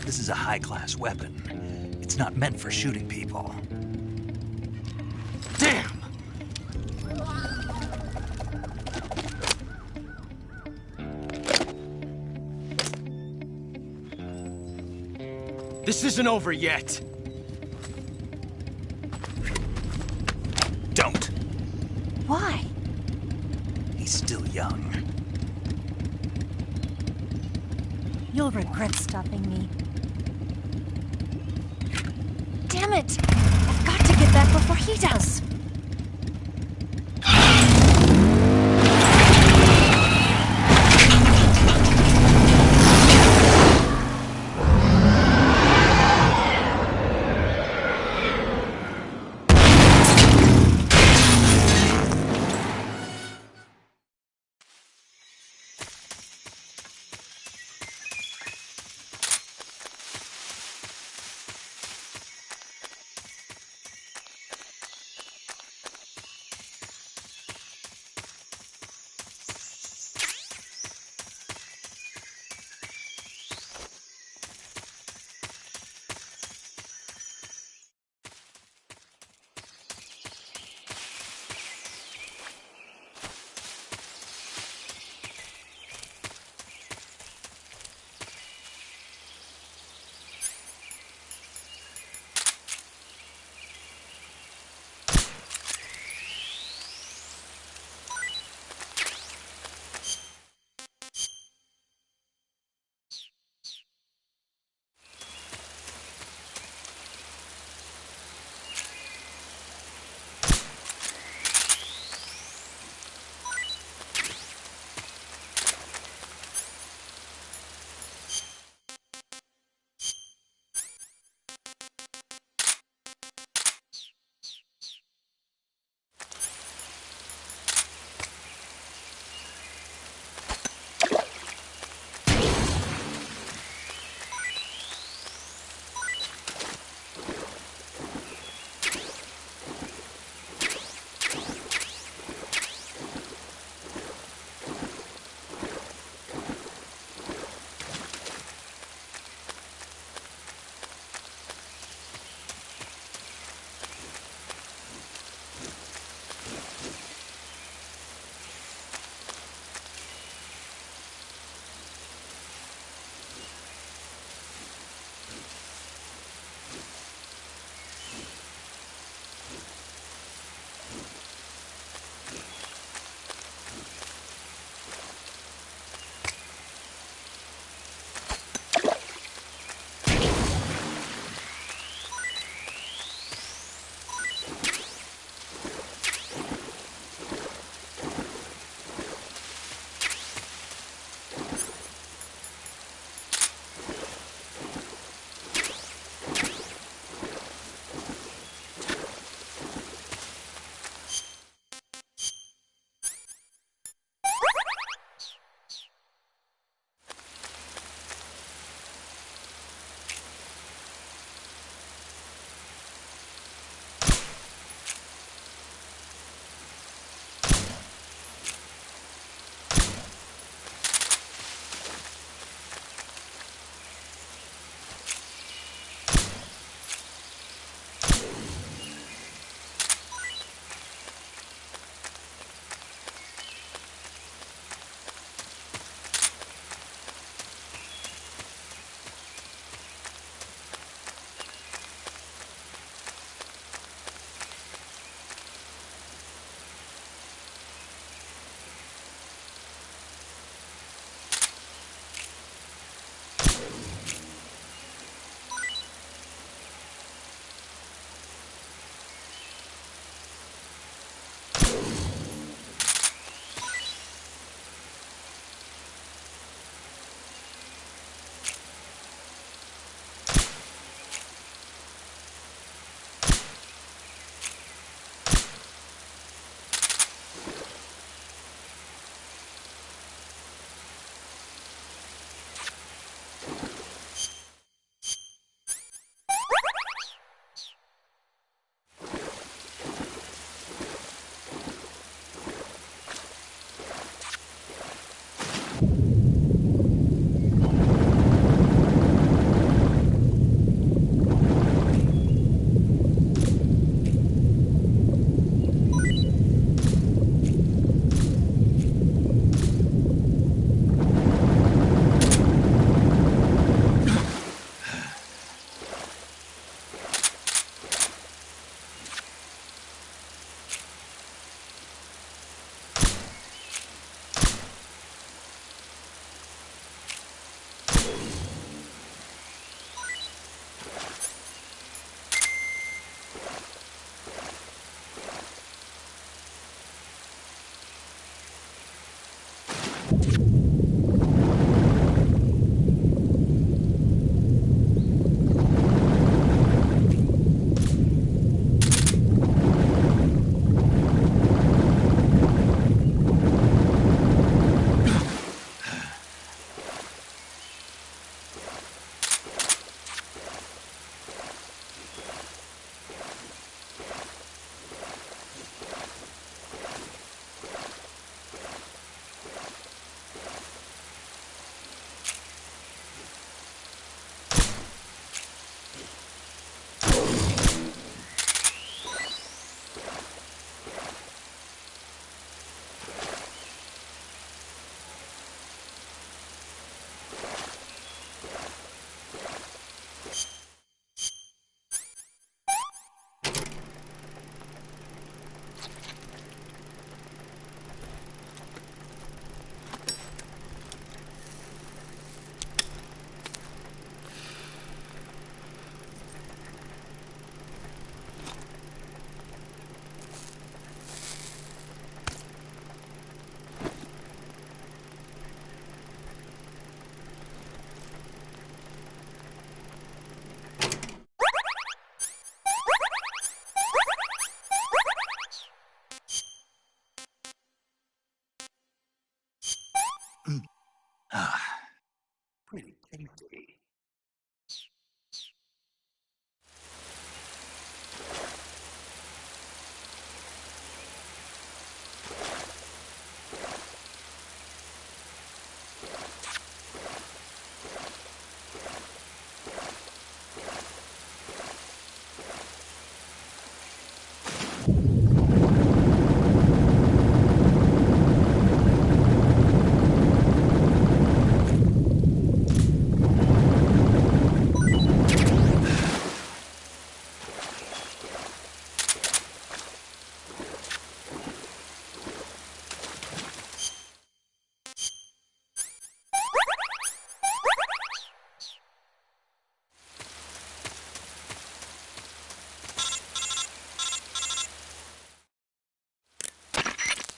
This is a high-class weapon. It's not meant for shooting people. Damn! This isn't over yet. Don't. Why? He's still young. You'll regret stopping me. Damn it! I've got to get back before he does.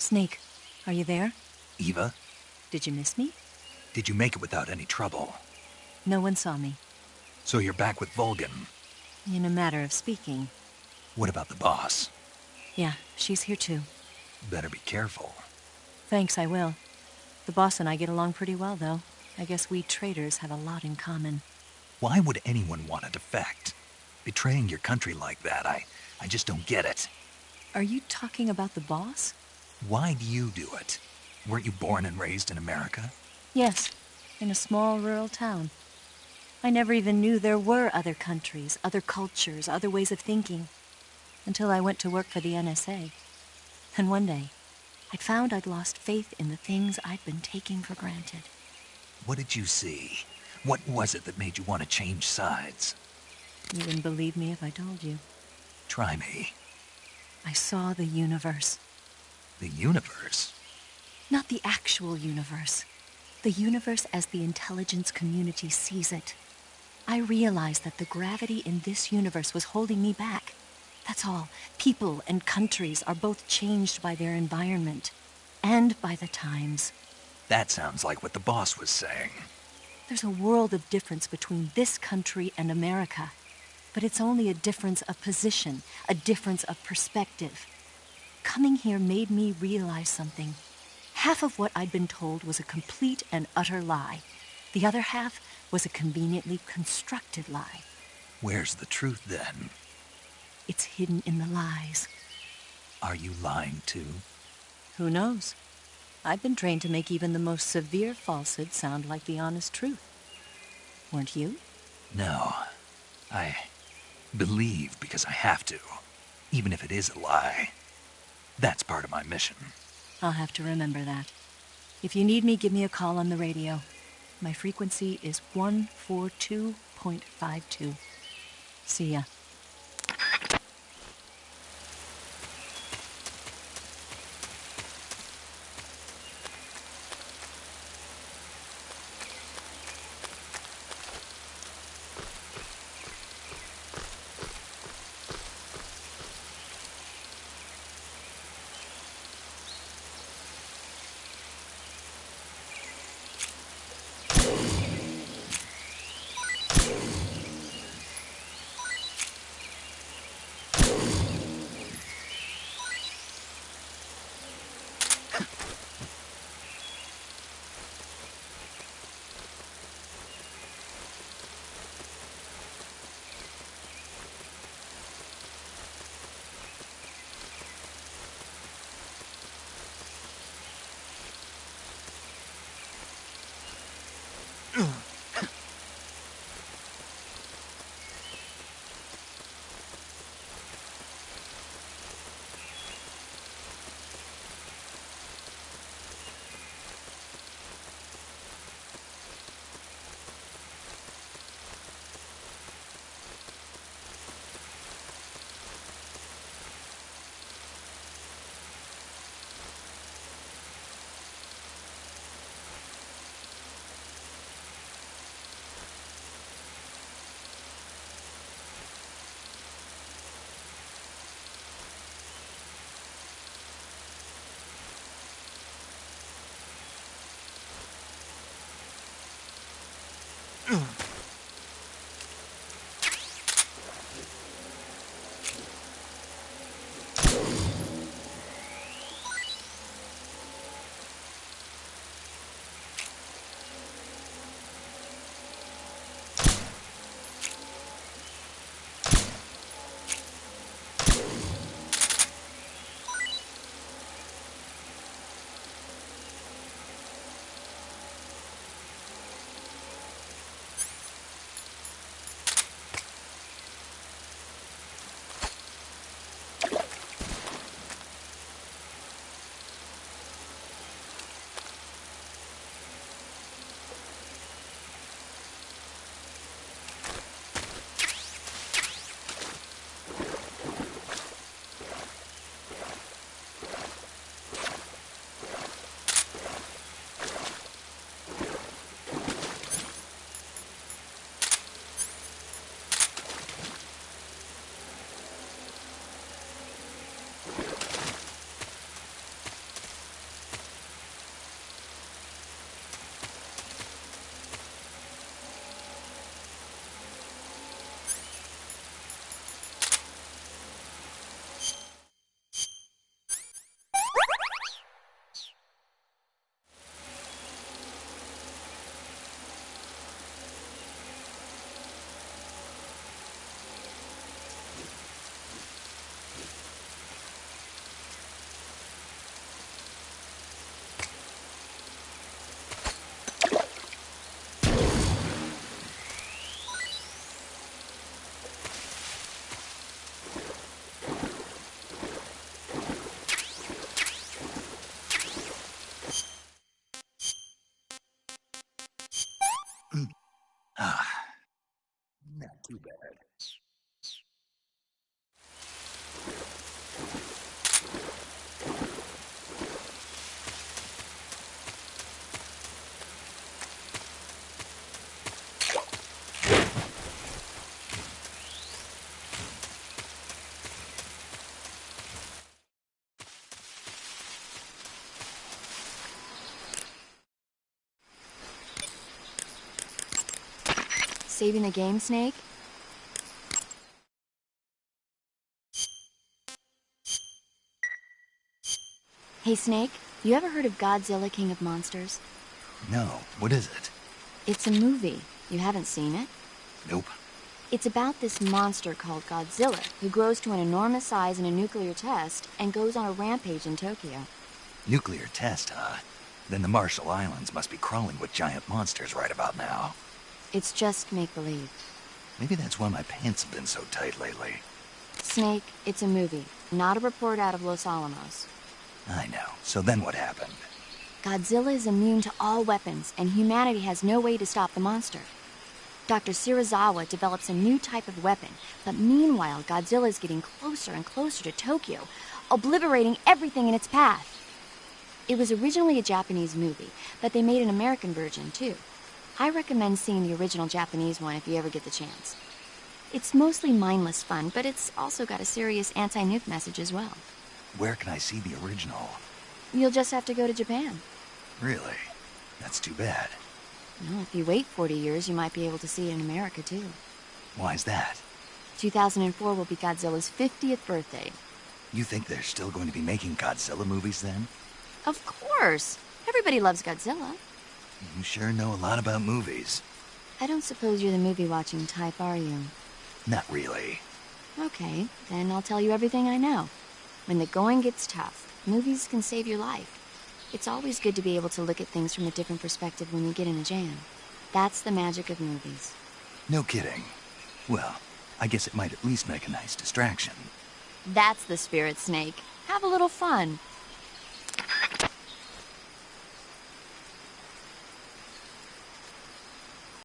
Snake, are you there? Eva, Did you miss me? did you make it without any trouble? No one saw me. So you're back with Vulcan. In a matter of speaking. What about the boss? Yeah, she's here too. Better be careful. Thanks, I will. The boss and I get along pretty well, though. I guess we traitors have a lot in common. Why would anyone want to defect? Betraying your country like that, I just don't get it. Are you talking about the boss? Why do you do it? Weren't you born and raised in America? Yes, in a small rural town. I never even knew there were other countries, other cultures, other ways of thinking, until I went to work for the NSA. And one day, I'd found I'd lost faith in the things I'd been taking for granted. What did you see? What was it that made you want to change sides? You wouldn't believe me if I told you. Try me. I saw the universe. The universe? Not the actual universe. The universe as the intelligence community sees it. I realized that the gravity in this universe was holding me back. That's all. People and countries are both changed by their environment and by the times. That sounds like what the boss was saying. There's a world of difference between this country and America. But it's only a difference of position, a difference of perspective. Coming here made me realize something. Half of what I'd been told was a complete and utter lie. The other half was a conveniently constructed lie. Where's the truth, then? It's hidden in the lies. Are you lying, too? Who knows? I've been trained to make even the most severe falsehood sound like the honest truth. Weren't you? No. I believe because I have to, even if it is a lie. That's part of my mission. I'll have to remember that. If you need me, give me a call on the radio. My frequency is 142.52. See ya. Not too bad. Saving the game, Snake? Hey, Snake, you ever heard of Godzilla, King of Monsters? No, what is it? It's a movie. You haven't seen it? Nope. It's about this monster called Godzilla, who grows to an enormous size in a nuclear test and goes on a rampage in Tokyo. Nuclear test, huh? Then the Marshall Islands must be crawling with giant monsters right about now. It's just make-believe. Maybe that's why my pants have been so tight lately. Snake, it's a movie, not a report out of Los Alamos. I know. So then what happened? Godzilla is immune to all weapons, and humanity has no way to stop the monster. Dr. Shirazawa develops a new type of weapon, but meanwhile, Godzilla is getting closer and closer to Tokyo, obliterating everything in its path. It was originally a Japanese movie, but they made an American version, too. I recommend seeing the original Japanese one if you ever get the chance. It's mostly mindless fun, but it's also got a serious anti-nuke message as well. Where can I see the original? You'll just have to go to Japan. Really? That's too bad. Well, if you wait 40 years, you might be able to see it in America, too. Why's that? 2004 will be Godzilla's 50th birthday. You think they're still going to be making Godzilla movies then? Of course! Everybody loves Godzilla. You sure know a lot about movies. I don't suppose you're the movie-watching type, are you? Not really. Okay, then I'll tell you everything I know. When the going gets tough, movies can save your life. It's always good to be able to look at things from a different perspective when you get in a jam. That's the magic of movies. No kidding. Well, I guess it might at least make a nice distraction. That's the spirit, Snake. Have a little fun.